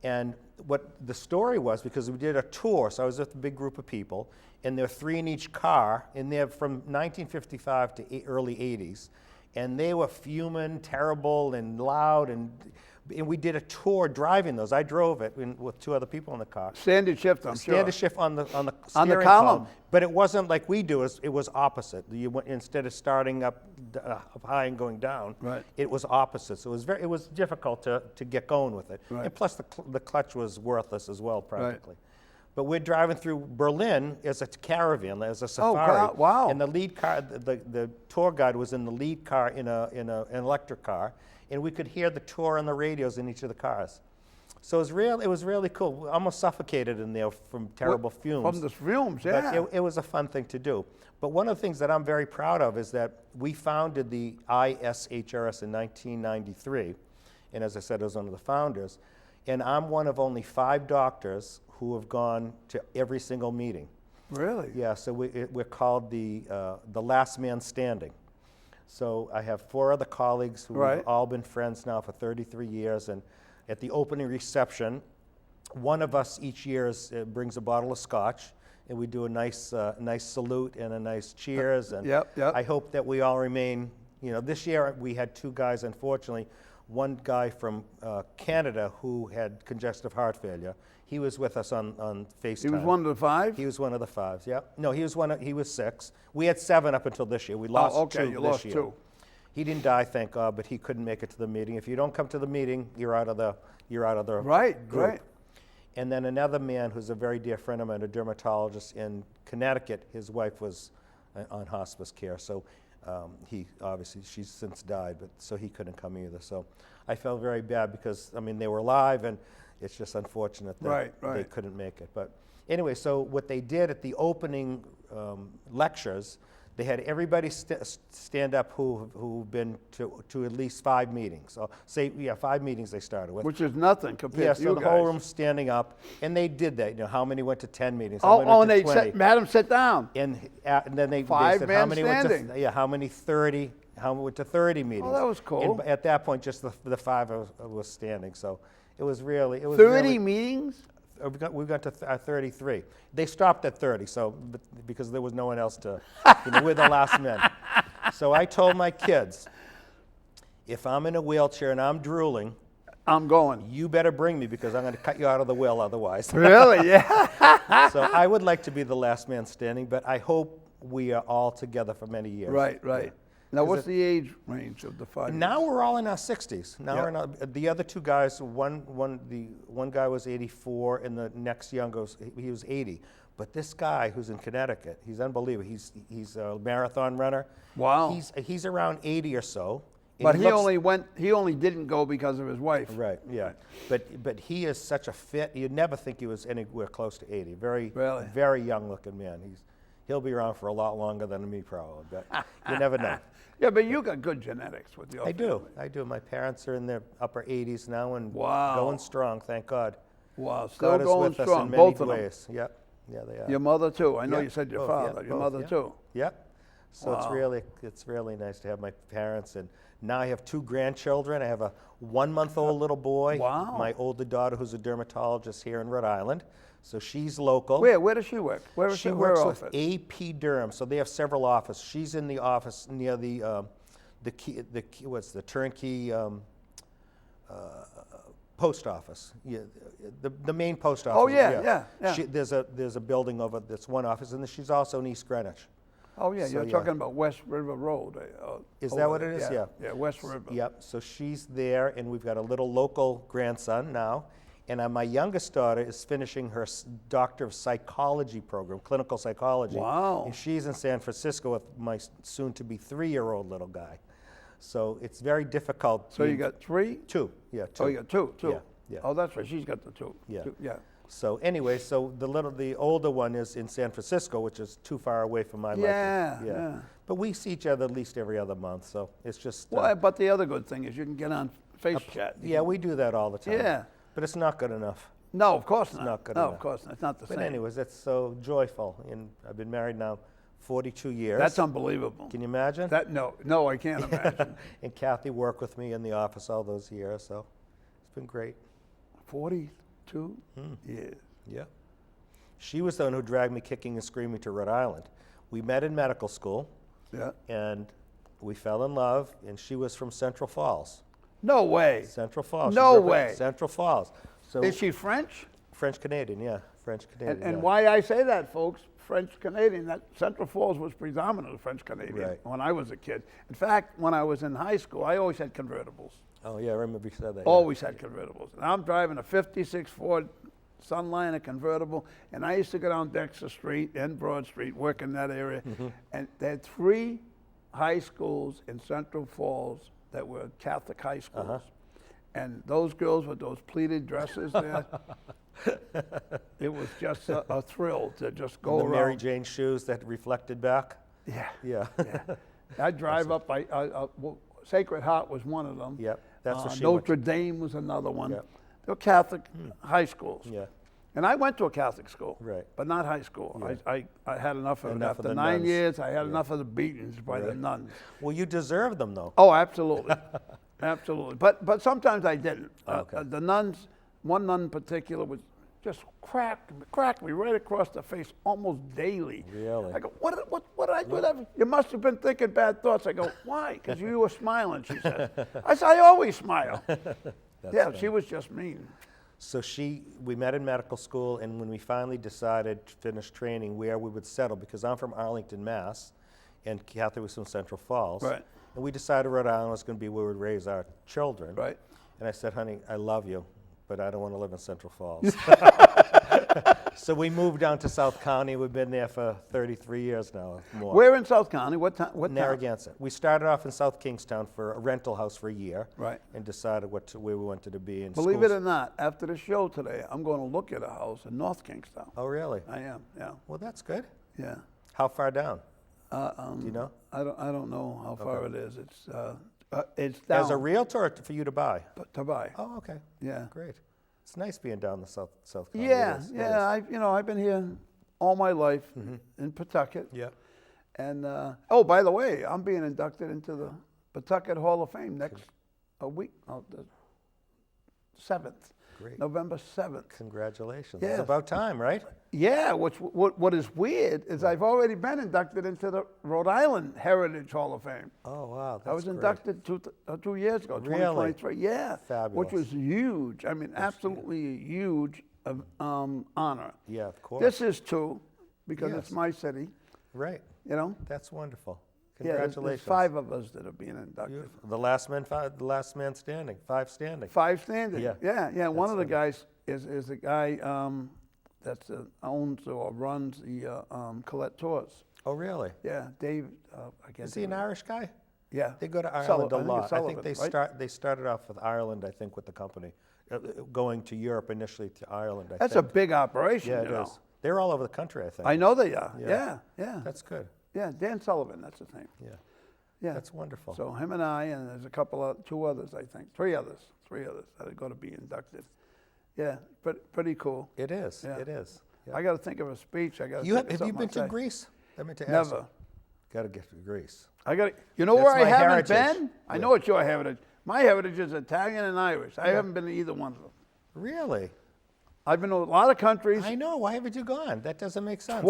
And what the story was, because we did a tour, so I was with a big group of people, and there were 3 in each car, and they're from 1955 to early 80s, and they were fuming, terrible, and loud, and we did a tour driving those. I drove it with 2 other people in the car. Standard shift, I'm sure. Standard shift on the On the steering column. column, but it wasn't like we do. It was opposite. You went, instead of starting up high and going down, Right. it was opposite. So it was difficult to get going with it. Right. And plus the clutch was worthless as well, practically. But we're driving through Berlin as a caravan, as a safari. God, wow. And the lead car, the tour guide was in the lead car in an electric car, and we could hear the tour on the radios in each of the cars. So it was really cool. We almost suffocated in there from terrible fumes. From the fumes, yeah. But it was a fun thing to do. But one of the things that I'm very proud of is that we founded the ISHRS in 1993. And as I said, I was one of the founders. And I'm one of only 5 doctors who have gone to every single meeting. Really? Yeah, so we're called the last man standing. So I have 4 other colleagues who Right. have all been friends now for 33 years. And at the opening reception, one of us each year brings a bottle of scotch, and we do a nice salute and a nice cheers. And Yep. I hope that we all remain, this year we had 2 guys, unfortunately. One guy from Canada who had congestive heart failure. He was with us on FaceTime. He was one of the 5? He was one of the 5, yeah. No, he was 6. We had 7 up until this year. We lost 2 okay, you this lost year. 2. He didn't die, thank God, but he couldn't make it to the meeting. If you don't come to the meeting, you're out of the Right, group. right. And then another man who's a very dear friend of mine, a dermatologist in Connecticut, his wife was on hospice care, so she's since died, but so he couldn't come either. So I felt very bad because, they were alive, and it's just unfortunate that they couldn't make it. But anyway, so what they did at the opening lectures, they had everybody stand up who've been to at least 5 meetings. So 5 meetings they started with. Which is nothing compared Yeah, to so you the guys. whole room's standing up, and they did that. How many went to 10 meetings? How many Oh, went and to they 20? had him sit down. And then they Five said man how many standing. went to how many 30, how went to 30 meetings. that was cool. And at that point, just the 5 was standing. So it was 30 really, meetings? we got to 33. They stopped at 30, because there was no one else to, we're the last men. So I told my kids, if I'm in a wheelchair and I'm drooling, I'm going. you better bring me because I'm going to cut you out of the will otherwise. Really? Yeah. So I would like to be the last man standing, but I hope we are all together for many years. Right. Yeah. Now, 'Cause what's the age range of the 5? Now we're all in our 60s. Now Yep. we're in the other 2 guys, one guy was 84, and the next youngest, he was 80. But this guy who's in Connecticut, he's unbelievable. He's a marathon runner. Wow. He's around 80 or so. and But he looks- only didn't go because of his wife. Right, yeah. But he is such a fit. You'd never think he was anywhere close to 80. Very, Really? very young looking man. He'll be around for a lot longer than me probably, but you never know. Yeah, but you got good genetics with your I do. family. I do. My parents are in their upper 80s now and Wow. going strong, thank God. Wow, still God is going with us strong, in many both of them. ways. Yep. Yeah, they are. Your mother too. I know Yep, you said your both, yeah, father. Your both, mother yeah. too. Yep. So Wow. it's really nice to have my parents, and now I have 2 grandchildren. I have a 1-month-old little boy. Wow. My older daughter, who's a dermatologist here in Rhode Island, so she's local. Where does she work? Where is She her works office? with AP Durham, so they have several offices. She's in the office near the turnkey post office. Yeah, the main post office. Oh, yeah. There's a building over that's one office, and she's also in East Greenwich. Oh, yeah, So, you're talking about West River Road. Is over that what there. it is? Yeah. Yeah, West River. Yep, so she's there, and we've got a little local grandson now. And my youngest daughter is finishing her Doctor of Psychology program, clinical psychology. Wow. And she's in San Francisco with my soon-to-be 3-year-old little guy. So it's very difficult. So you got 3? 2, yeah, 2. Oh, you got two. Yeah, yeah. Oh, that's right. She's got the 2. Yeah. Yeah. So anyway, so the older one is in San Francisco, which is too far away from my liking. Yeah. But we see each other at least every other month, so it's just. Well, but the other good thing is you can get on FaceChat. Yeah, we do that all the time. Yeah. But it's not good enough. No, of course not. not good no, enough. of course not. It's not the But same. anyways, that's so joyful, and I've been married now 42 years. That's unbelievable. Can you imagine? No, I can't imagine. And Kathy worked with me in the office all those years, so it's been great. 42 years. Yeah. She was the one who dragged me kicking and screaming to Rhode Island. We met in medical school, Yeah. and we fell in love, and she was from Central Falls. No way. Central Falls. She No grew up in way. Central Falls. So Is she French? French Canadian, yeah. French Canadian. And yeah. why I say that, folks, French Canadian, that Central Falls was predominantly French Canadian Right. when I was a kid. In fact, when I was in high school, I always had convertibles. Oh, yeah, I remember you said that. Always had convertibles. And I'm driving a 56 Ford Sunliner convertible, and I used to go down Dexter Street and Broad Street, work in that area. And there had 3 high schools in Central Falls that were Catholic high schools. And those girls with those pleated dresses there, it was just a thrill to just go The around. Mary Jane shoes that reflected back. Yeah. Yeah. I'd drive up, Sacred Heart was one of them. Yep, that's what she Notre Dame was another one. Yep. They were Catholic high schools. Yeah. And I went to a Catholic school, Right. but not high school. Yeah. I had enough of it. Enough of After the 9 nuns. years, I had enough of the beatings by the Right. nuns. Well, you deserve them, though. Oh, absolutely. Absolutely. But sometimes I didn't. Okay. The nuns, one nun in particular, would just crack me right across the face almost daily. Really? I go, what did I do? That? You must have been thinking bad thoughts. I go, why? Because you were smiling, she says. I said, I always smile. Yeah, she was just mean. So we met in medical school, and when we finally decided to finish training where we would settle, because I'm from Arlington, Mass, and Kathy was from Central Falls. Right. And we decided Rhode Island was going to be where we'd raise our children. Right. And I said, honey, I love you, but I don't want to live in Central Falls. So we moved down to South County. We've been there for 33 years now, more. Where in South County? What town? Narragansett. We started off in South Kingstown for a rental house for a year. Right. And decided where we wanted to be. And Believe it schools. or not, after the show today, I'm going to look at a house in North Kingstown. Oh, really? I am, yeah. Well, that's good. Yeah. How far down? Do you know? I don't know how far it is. It's down. As a realtor or for you to buy? To buy. Oh, okay. Yeah. Great. It's nice being down the South County. Yeah, It is, it yeah. is. I've been here all my life in Pawtucket. Yeah. And oh, by the way, I'm being inducted into the Pawtucket Hall of Fame next week, the 7th, Great. November 7th. Congratulations. Yes. It's about time, right? Yeah, what is weird is I've already been inducted into the Rhode Island Heritage Hall of Fame. Oh, wow. That's I was great. inducted 2 years ago, Really? 2023. Yeah, Fabulous. which was huge. I mean, absolutely a huge honor. Yeah, of course. This is too, because Yes. it's my city. Right. You know. That's wonderful. Yeah, there's Congratulations. 5 of us that are being inducted. Beautiful. The last man standing. 5 standing. 5 standing. Yeah. Yeah. One of the That's guys is a guy that owns or runs the Colette Tours. Oh, really? Yeah, Dave. I guess. Is he an Irish guy? Yeah. They go to Ireland Sullivan, a I think lot. it's I think Sullivan, they started off with Ireland, I think, with the company. Going to Europe initially to Ireland, I That's a think. big operation. Yeah, you it know. is. They're all over the country, I think. I know they are. Yeah. Yeah. That's good. Yeah, Dan Sullivan. That's his name. Yeah. Yeah. That's wonderful. So him and I, and there's two others, I think, three others that are going to be inducted. Yeah, but pretty cool. It is. Yeah. It is. Yeah. I got to think of a speech. I got to. Have you been to Greece? I meant to ask Never. you. Got to get to Greece. I got. You know That's where I my haven't heritage. been? I know it's your heritage. My heritage is Italian and Irish. I haven't been to either one of them. Really? I've been to a lot of countries. I know. Why haven't you gone? That doesn't make sense.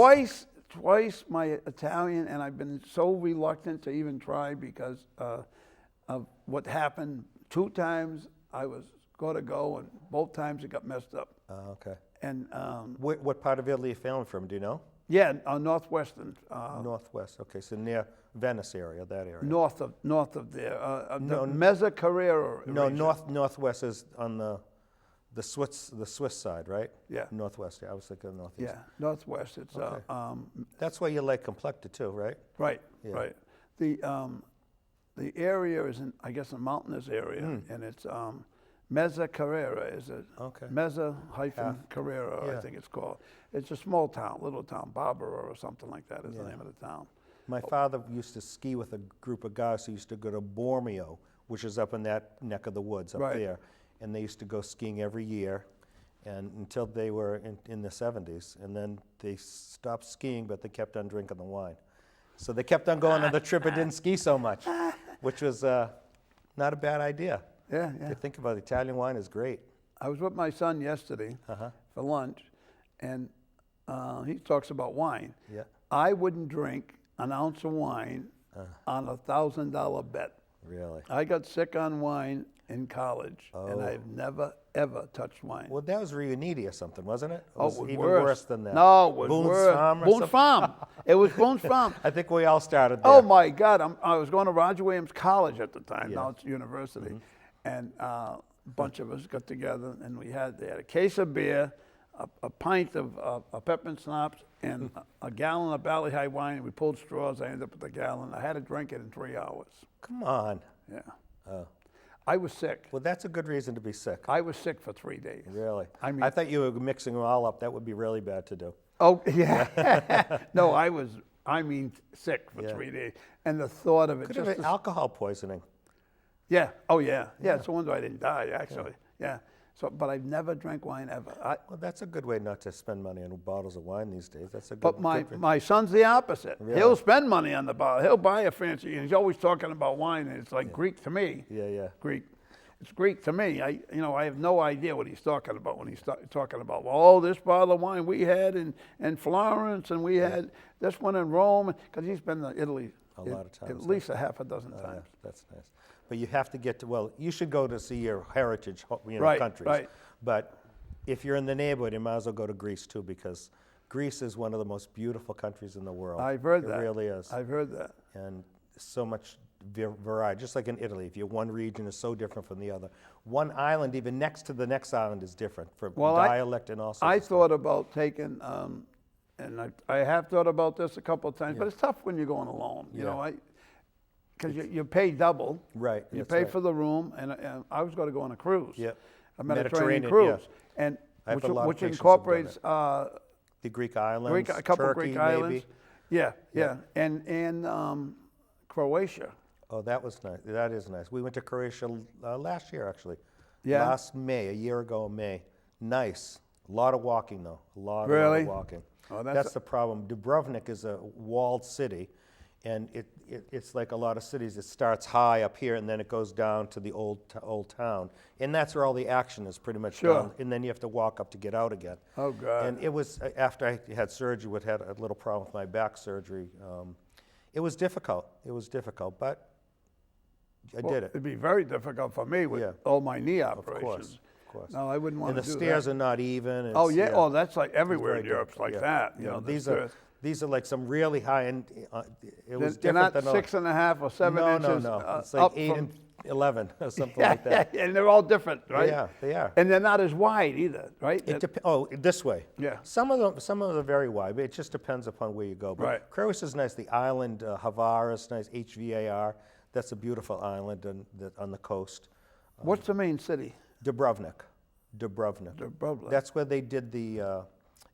Twice my Italian, and I've been so reluctant to even try because of what happened. 2 times I was going to go, and both times it got messed up. Oh, okay. And What part of Italy are you family from? Do you know? Yeah, northwestern, Northwest. Okay, so near Venice area, that area. north of there. No, The Mezza Carrera No, region. northwest is on the Swiss side, right? Yeah. Northwest. Yeah, I was thinking northeast. Yeah, northwest. It's Okay. That's why you like complected too, right? right, Yeah. right. The area is, I guess, a mountainous area, and it's Mezza Carrera is a Okay. Mezza hyphen Carrera, Yeah. I think it's called. It's a small town, little town, Barbara or something like that is the Yeah. name of the town. My father used to ski with a group of guys who used to go to Bormio, which is up in that neck of the woods up Right. there. And they used to go skiing every year and until they were in the 70s. And then they stopped skiing, but they kept on drinking the wine. So they kept on going on the trip and didn't ski so much, which was not a bad idea. Yeah, If yeah. you think about it, Italian wine is great. I was with my son yesterday for lunch, and he talks about wine. Yeah. I wouldn't drink an ounce of wine on a $1,000 bet. Really? I got sick on wine in college, and Oh. I've never, ever touched wine. Well, that was Reuniti or something, wasn't it? It Oh, was it was even worse. worse than that. No, it was Boone's worse. Farm or Boone's something? Farm. It was Boone's Farm. I think we all started there. Oh my God! I was going to Roger Williams College at the time. Yeah. Now it's university, and a bunch of us got together, and they had a case of beer, a pint of peppermint schnapps, and a gallon of Valley High wine. We pulled straws. I ended up with a gallon. I had to drink it in 3 hours. Come on. Yeah. Oh. I was sick. Well, that's a good reason to be sick. I was sick for 3 days. Really? I mean- I thought you were mixing them all up. That would be really bad to do. Oh yeah. No, I was. I mean, sick for Yeah. 3 days, and the thought of it. Could just have been the- alcohol poisoning. Yeah. Oh yeah. Yeah. It's the wonder I didn't die actually. Yeah. So, but I've never drank wine ever. Well, that's a good way not to spend money on bottles of wine these days. That's a good. But my, good my son's the opposite. Really? He'll spend money on the bottle. He'll buy a fancy, and he's always talking about wine, and it's like Greek to me. Yeah, yeah. Greek. It's Greek to me. I have no idea what he's talking about when he's talking about, well, this bottle of wine we had in Florence, and we had this one in Rome, because he's been to Italy A lot of times, at least a half a dozen Yeah, times. that's nice. But you have to get to, well, you should go to see your heritage Right, countries. right. But if you're in the neighborhood, you might as well go to Greece too, because Greece is one of the most beautiful countries in the world. I've heard it that. It really is. I've heard that. And so much variety, just like in Italy. If one region is so different from the other. One island, even next to the next island, is different for dialect and all sorts I of stuff. thought about taking, and I have thought about this a couple of times, but it's tough when you're going alone. You Yeah. know, because you pay double. Right, You that's pay right. for the room, and I was going to go on a cruise. Yep. A Mediterranean Mediterranean, cruise, and I have a lot of which patients who've done incorporates The Greek islands, a couple Turkey, Greek islands. maybe. Yeah, Yeah. and Croatia. Oh, that was nice. That is nice. We went to Croatia last year, actually. Yeah? Last May, a year ago in May. Nice. A lot of walking, though. A lot Really? of walking. Oh, that's the problem. Dubrovnik is a walled city, and it's like a lot of cities. It starts high up here, and then it goes down to the old town. And that's where all the action is pretty much Sure. done. And then you have to walk up to get out again. Oh, God. And it was, after I had surgery, had a little problem with my back surgery. It was difficult. It was difficult, but I Well, did it. It'd be very difficult for me with Yeah. all my knee Of operations. course. No, I wouldn't want And to the do stairs that. are not even. Oh It's- yeah. Oh, that's like everywhere very in Europe. It's difficult, like yeah. that. You know, the these stairs. are like some really high end. It was They're different not than 6.5 or 7 no, inches. No. It's like up 8 from, and 11 or something yeah, like that. yeah, and they're all different, right? They are. And they're not as wide either, right? This way. Yeah. Some of them are very wide, but it just depends upon where you go. But Right. Croatia is nice. The island, Hvar is nice. HVAR. That's a beautiful island on the coast. What's the main city? Dubrovnik. Dubrovnik. That's where they did the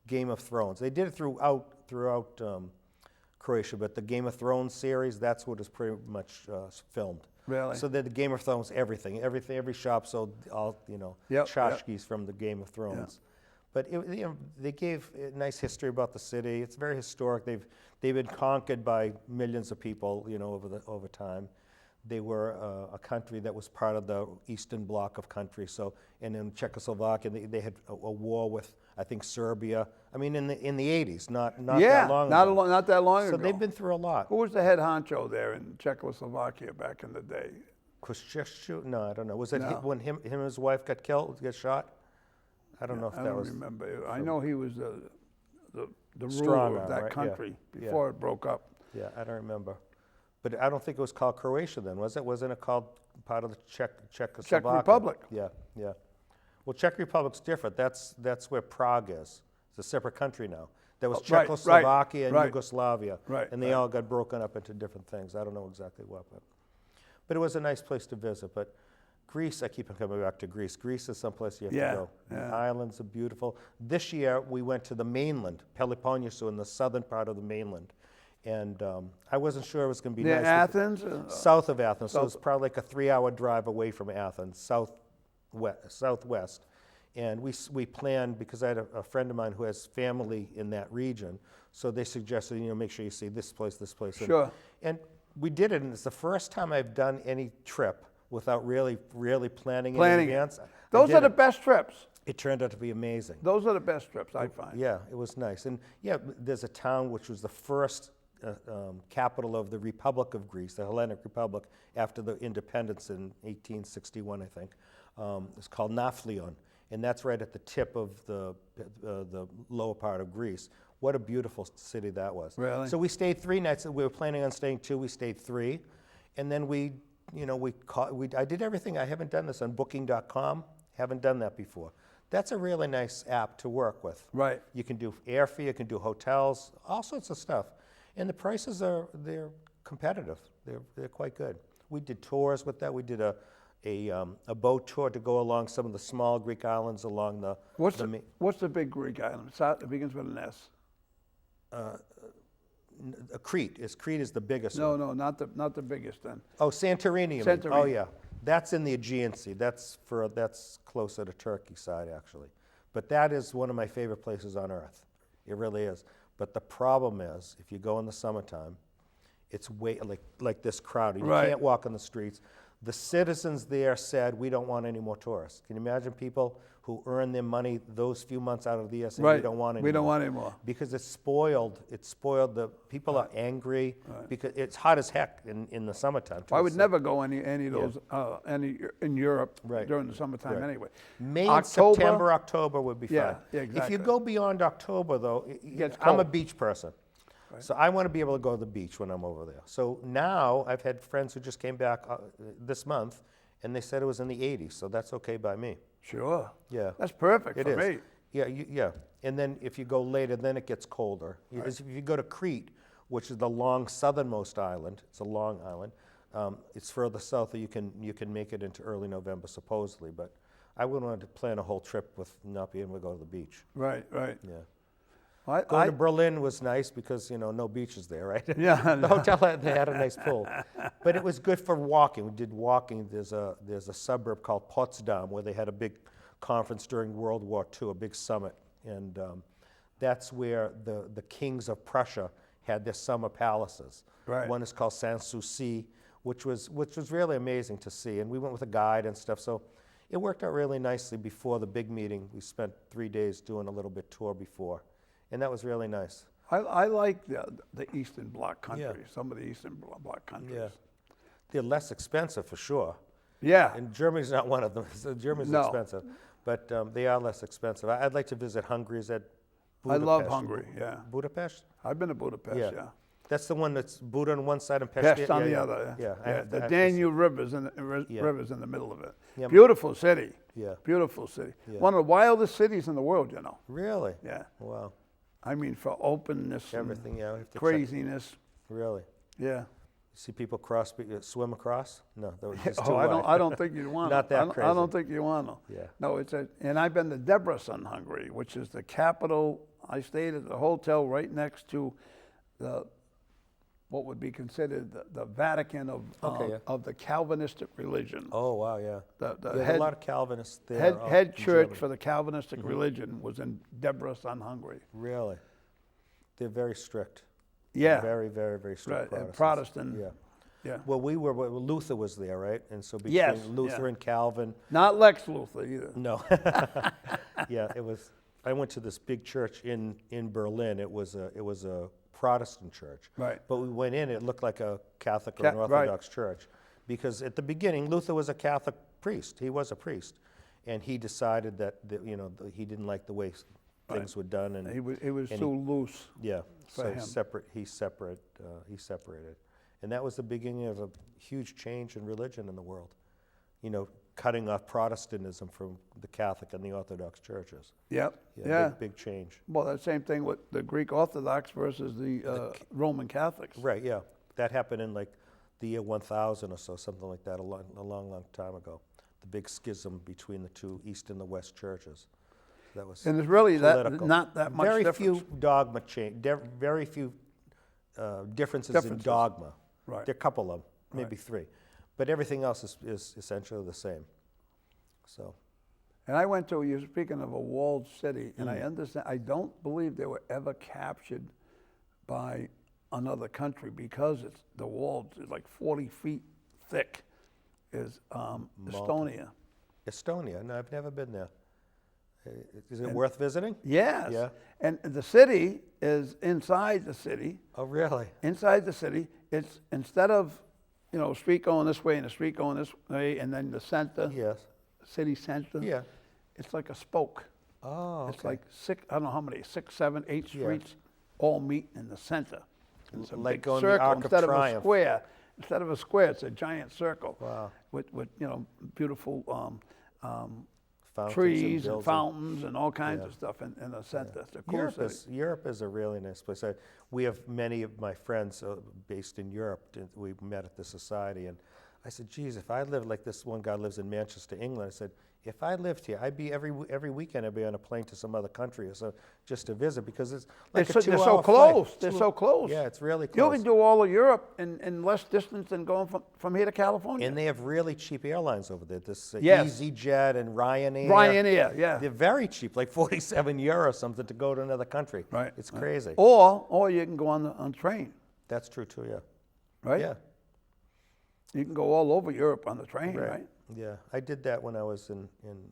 Game of Thrones. They did it throughout Croatia, but the Game of Thrones series, that's what is pretty much filmed. Really? So the Game of Thrones, every shop sold all Yep, tchotchkes from the Game of Thrones. But they gave a nice history about the city. It's very historic. They've been conquered by millions of people, over time. They were a country that was part of the Eastern Bloc of countries. So, and in Czechoslovakia, they had a war with, I think, Serbia. I mean, in the 80s, not yeah, that long ago. not that long So ago. they've been through a lot. Who was the head honcho there in Czechoslovakia back in the day? Kościuszko? No, I don't know. Was it No. when him and his wife got shot? I don't know if I that don't was. remember. I know he was the Strong ruler arm, of that right? country Yeah. before it broke up. Yeah, I don't remember. But I don't think it was called Croatia then, was it? Wasn't it called part of the Czechoslovakia? Czech Republic. Yeah, yeah. Well, Czech Republic's different. That's where Prague is. It's a separate country now. There was Right, Czechoslovakia and right. Yugoslavia, Right, and they right. all got broken up into different things. I don't know exactly what, but it was a nice place to visit. But Greece, I keep coming back to Greece. Greece is someplace you have Yeah, to go. The yeah. islands are beautiful. This year, we went to the mainland, Peloponnesus, in the southern part of the mainland. And I wasn't sure it was going to be Near nice. Athens? South of Athens, so south- it's probably like a 3-hour drive away from Athens, southwest. And we planned, because I had a friend of mine who has family in that region, so they suggested, make sure you see this place. Sure. And we did it, and it's the first time I've done any trip without really planning in Planning it. advance. I Those did are the it. best trips. It turned out to be amazing. Those are the best trips, I find. Yeah, it was nice. And yeah, there's a town which was the first capital of the Republic of Greece, the Hellenic Republic, after the independence in 1861, I think. It's called Naflion, and that's right at the tip of the lower part of Greece. What a beautiful city that was. Really? So we stayed 3 nights. We were planning on staying 2. We stayed 3, and then I did everything. I haven't done this on Booking.com. Haven't done that before. That's a really nice app to work with. Right. You can do airfare, you can do hotels, all sorts of stuff. And the prices they're competitive. They're quite good. We did tours with that. We did a boat tour to go along some of the small Greek islands along the. What's the big Greek island? It begins with an S. Crete is the biggest No, one. no, not the biggest then. Oh, Santorini. You mean. Santorini. Oh yeah, that's in the Aegean Sea. That's closer to Turkey side actually. But that is one of my favorite places on earth. It really is. But the problem is, if you go in the summertime, it's way like this crowd. You Right. can't walk on the streets. The citizens there said, we don't want any more tourists. Can you imagine people who earn their money those few months out of the year saying, Right. we don't want any We don't more. want any more. Because it's spoiled. The people are angry because it's hot as heck in the summertime. I would never go any of those any in Europe Right. during the summertime Right. anyway. May, October- September, October would be Yeah, fine. yeah, If exactly. you go beyond October, though, gets I'm a cold. beach person. So I want to be able to go to the beach when I'm over there. So now I've had friends who just came back this month, and they said it was in the 80s, so that's okay by me. Sure. Yeah. That's perfect It for is. me. Yeah, yeah. And then if you go later, then it gets colder. If you go to Crete, which is the long southernmost island, it's a long island. It's further south, you can make it into early November supposedly, but I wouldn't want to plan a whole trip with not being able to go to the beach. Right, right. Yeah. I, Going to Berlin was nice because, no beaches there, right? Yeah, The hotel, they had a nice pool. But it was good for walking. We did walking. There's a suburb called Potsdam where they had a big conference during World War II, a big summit. And that's where the kings of Prussia had their summer palaces. Right. One is called Sanssouci, which was really amazing to see. And we went with a guide and stuff. So it worked out really nicely before the big meeting. We spent 3 days doing a little bit tour before. And that was really nice. I like the Eastern Bloc countries, some of the Eastern Bloc countries. Yeah. They're less expensive for sure. Yeah. And Germany's not one of them. So Germany's No. expensive. But they are less expensive. I'd like to visit Hungary. Is that I Budapest? love Hungary, yeah. Budapest? I've been to Budapest, yeah. That's the one that's Buda on one side and Pest Pest on the other. Yeah. The Danube rivers in Yeah. rivers in the middle of it. Yeah. Beautiful city. Yeah. Beautiful city. Yeah. One of the wildest cities in the world, Really? Yeah. Wow. I mean, for openness Everything, yeah. we have to check. craziness. Really? Yeah. See people swim across? No, that was just too Oh, wide. I don't think you'd want to. Not that I crazy. don't think you want to. Yeah. No, and I've been to Debrecen, Hungary, which is the capital. I stayed at the hotel right next to what would be considered the Vatican of the Calvinistic religion. Oh, wow, yeah. The There's a lot of Calvinists there. head in church Germany. for the Calvinistic religion was in Debrecen, Hungary. Really? They're very strict. Yeah. Very, very, very strict Right, and Protestants. Protestant. Yeah. Yeah. Well, Luther was there, right? And so between Yes, Luther yeah. and Calvin, Not Lex Luthor either. no. Yeah, it was. I went to this big church in Berlin. It was a Protestant church. Right. But we went in, it looked like a Catholic or an Right. Orthodox church. Because at the beginning, Luther was a Catholic priest. He was a priest. And he decided that he didn't like the way things were done, and He was and too loose. yeah, for so him. he separated, and that was the beginning of a huge change in religion in the world. You know, cutting off Protestantism from the Catholic and the Orthodox churches. Yep. Yeah, Yeah. big change. Well, that same thing with the Greek Orthodox versus the Roman Catholics. Right. Yeah, that happened in like the year 1000 or so, something like that, a long time ago. The big schism between the two East and the West churches. That was And it's really political. not that much Very difference. few dogma change. Very few differences in dogma. Right. There are a couple of them, maybe three, but everything else is essentially the same. So. And I went to, you're speaking of a walled city, and I understand, I don't believe they were ever captured by another country because the walls is like 40 feet thick, is Estonia. Estonia? No, I've never been there. Is it worth visiting? Yes. Yeah. And the city is inside the city. Oh, really? Inside the city, it's instead of, a street going this way and a street going this way, and then the center, Yes. city center. Yeah. It's like a spoke. Oh, It's okay. like I don't know how many, 6, 7, 8 Yeah. streets all meet in the center. It's a Like big going the circle Arc of instead of a Triumph. square. Instead of a square, it's a giant circle. Wow. With beautiful Fountains trees and buildings. fountains and all kinds Yeah. of stuff in the center. It's a cool city. Europe is a really nice place. We have many of my friends based in Europe. We met at the society, and I said, geez, if I lived like this one guy lives in Manchester, England, I said, if I lived here, I'd be every weekend I'd be on a plane to some other country or so just to visit, because it's like a 2-hour They're so flight. close. They're so close. Yeah, it's really You close. can do all of Europe in less distance than going from here to California. And they have really cheap airlines over there. This Yes. EasyJet and Ryanair. Ryanair, yeah. They're very cheap, like 47 euro or something to go to another country. Right. It's crazy. Or you can go on train, That's true too, yeah. right? Yeah. You can go all over Europe on the train, right? Yeah, I did that when I was in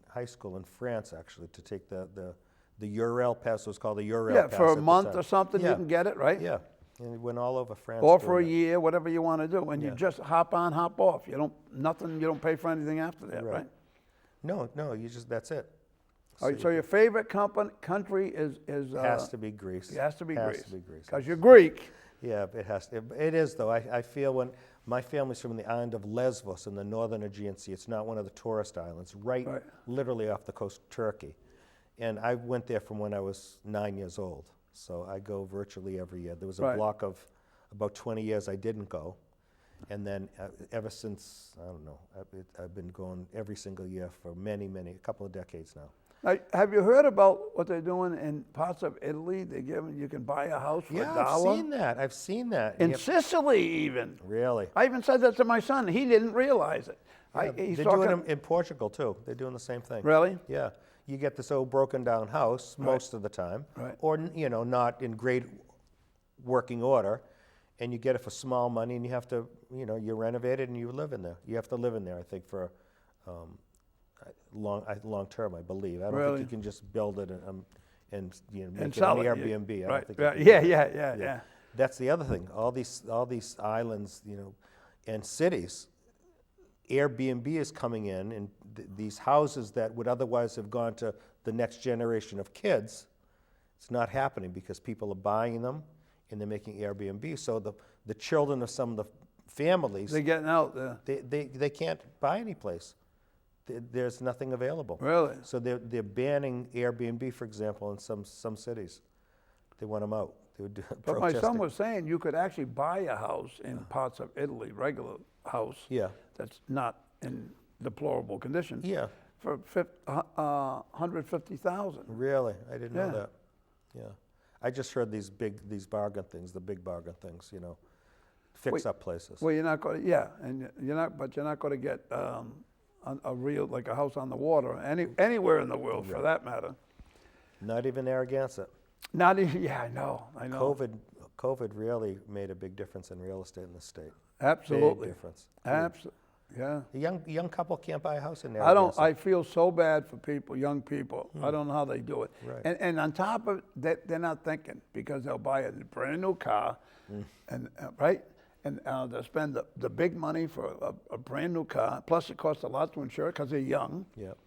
high school in France, actually, to take the Eurail pass. It was called the Eurail Yeah, pass. for at a the month time. or something, Yeah. you can get it, right? Yeah, and we went all over France. Or doing for a that. year, whatever you want to do, and you Yeah. just hop on, hop off. You don't pay for anything after that, right? No, that's it. All right, so your favorite country is Has to be Greece. it has to be Has Greece. to be Greece. Because you're Greek. Yeah, it has to. It is, though. I feel when my family's from the island of Lesbos in the northern Aegean Sea. It's not one of the tourist islands, right. Literally off the coast of Turkey. And I went there from when I was 9 years old. So I go virtually every year. There was a block of about 20 years I didn't go. And then ever since, I don't know, I've been going every single year for a couple of decades now. Now, have you heard about what they're doing in parts of Italy? You can buy a house for $1. I've seen that. In Sicily, even. Really? I even said that to my son. He didn't realize it. Yeah, He's they're talking, doing it in Portugal, too. They're doing the same thing. Really? Yeah. You get this old broken down house most of the time, or not in great working order, and you get it for small money, and you have to, you renovate it and you live in there. You have to live in there, I think, for long term, I believe. I don't think you can just build it and make it sell an it. Airbnb. I Right. don't think you can Yeah, do that. yeah. That's the other thing. All these islands, and cities, Airbnb is coming in, and these houses that would otherwise have gone to the next generation of kids, it's not happening because people are buying them and they're making Airbnb. So the children of some of the families, They're getting out there. they can't buy any place. There's nothing available. Really? So they're banning Airbnb, for example, in some cities. They want them out. They would But my son was saying you could actually buy a house in parts of Italy, regular house. Yeah. That's not in deplorable condition. Yeah. For 150,000. Really? I didn't know Yeah. that. Yeah. I just heard these bargain things, the big bargain things, fix up places. Well, you're not going to, and you're not going to get a real, like a house on the water, anywhere in the world for that matter. Not even Narragansett. Not even, I know. COVID really made a big difference in real estate in the state. Absolutely. Big difference. Absolutely. Yeah. A young couple can't buy a house in Narragansett. I feel so bad for people, young people. I don't know how they do it. Right. And on top of that, they're not thinking because they'll buy a brand new car, and right? And they'll spend the big money for a brand new car. Plus, it costs a lot to insure it because they're young. Yep.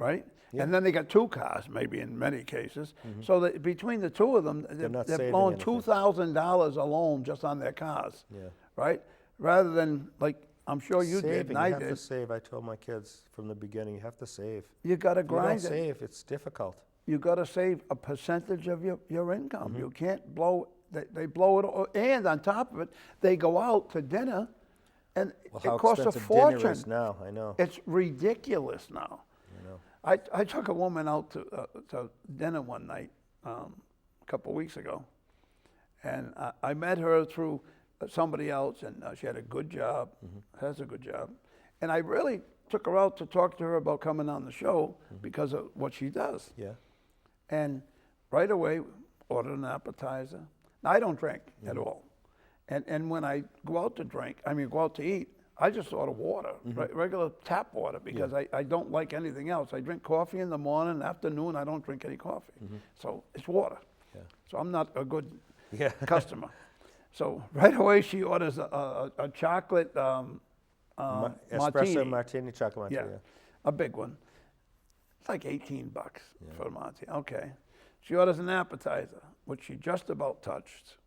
right? Yeah. And then they got 2 cars, maybe in many cases. So that between the 2 of them, not they're saving blowing anything. $2,000 alone just on their cars, Yeah. right? Rather than, like, I'm sure you did, Saving, and I you have to did, save. I told my kids from the beginning, you have to save. you got to If you don't grind it. save, it's difficult. You got to save a percentage of your income. Mm-hmm. You can't blow, they blow it, and on top of it, they go out to dinner, and Well, it how costs a expensive dinner fortune. is now, I know. It's ridiculous now. I know. I took a woman out to dinner one night a couple weeks ago, and I met her through somebody else, and she had a good job, has a good job, and I really took her out to talk to her about coming on the show because of what she does. Yeah. And right away, ordered an appetizer. Now, I don't drink at all, and when I go out to go out to eat, I just order water, regular tap water, because I don't like anything else. I drink coffee in the morning, afternoon, I don't drink any coffee. So it's water. Yeah. So I'm not a good Yeah. customer. So right away, she orders a chocolate Espresso martini, chocolate yeah, martini. a big one. It's like $18 for a martini. Okay. She orders an appetizer, which she just about touched.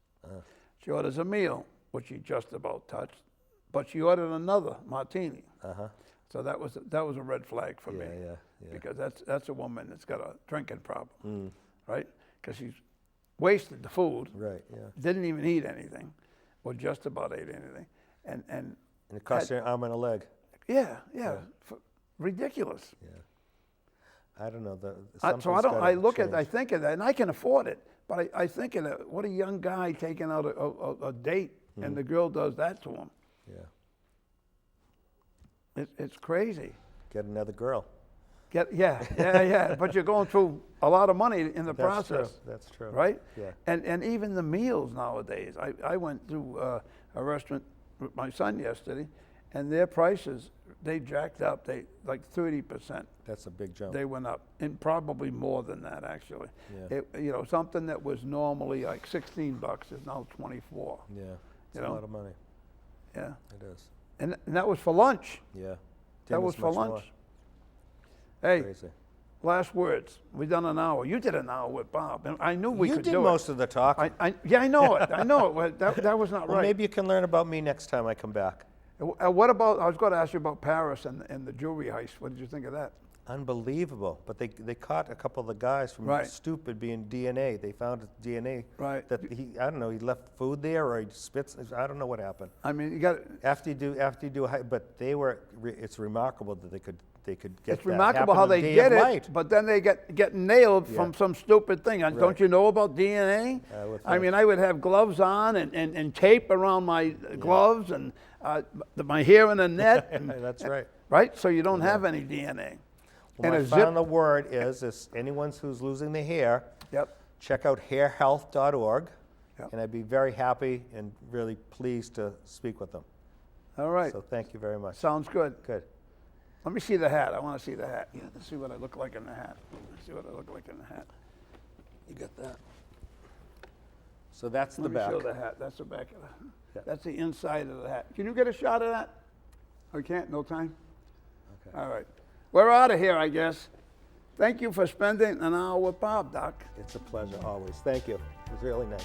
She orders a meal, which she just about touched. But she ordered another martini. So that was a red flag for me. Yeah. Because that's a woman that's got a drinking problem, right? Because she's wasted the food, Right, yeah. didn't even eat anything, or just about ate anything, and And it costs you an arm and a leg. yeah, ridiculous. Yeah. I don't know. I think of that, and I can afford it, but I think of that, what a young guy taking out a date, and the girl does that to him. Yeah. It's crazy. Get another girl. But you're going through a lot of money in the process. That's true. Right? Yeah. And even the meals nowadays. I went to a restaurant with my son yesterday, and their prices, they jacked up. They like 30%. That's a big jump. They went up, and probably more than that actually. Yeah. Something that was normally like $16 is now 24. Yeah. It's You a know? lot of money. Yeah. It is. And that was for lunch. Yeah. That was Dinner's for much lunch. more. Hey, Crazy. last words. We've done an hour. You did an hour with Bob, and I knew we You could did do most it. of the talking. I know it. I know it. Well, that was not Well, right. maybe you can learn about me next time I come back. What about? I was going to ask you about Paris and the jewelry heist. What did you think of that? Unbelievable. But they caught a couple of the guys from Right. stupid being DNA. They found DNA. Right. That I don't know, he left food there or he spits. I don't know what happened. I mean, you got. After you do, but they were. It's remarkable that they could get. It's that remarkable happen how on the they day did of it, light. but then they get nailed from some stupid thing. And Don't Right. you know about DNA? I mean, I would have gloves on and tape around my gloves and my hair in a net. And, That's right. Right? So you don't have any DNA. Well, my a final word is anyone who's losing their hair, Yep. check out hairhealth.org, Yep. and I'd be very happy and really pleased to speak with them. All right. So thank you very much. Sounds good. Good. Let me see the hat. I want to see the hat. Yeah, let's see what I look like in the hat. Let's see what I look like in the hat. You got that? So that's the Let me back. show the hat. That's the back of the. Yeah. That's the inside of the hat. Can you get a shot of that? Or you can't? No time. Okay. All right. We're out of here, I guess. Thank you for spending an hour with Bob, Doc. It's a pleasure always. Thank you. It was really nice.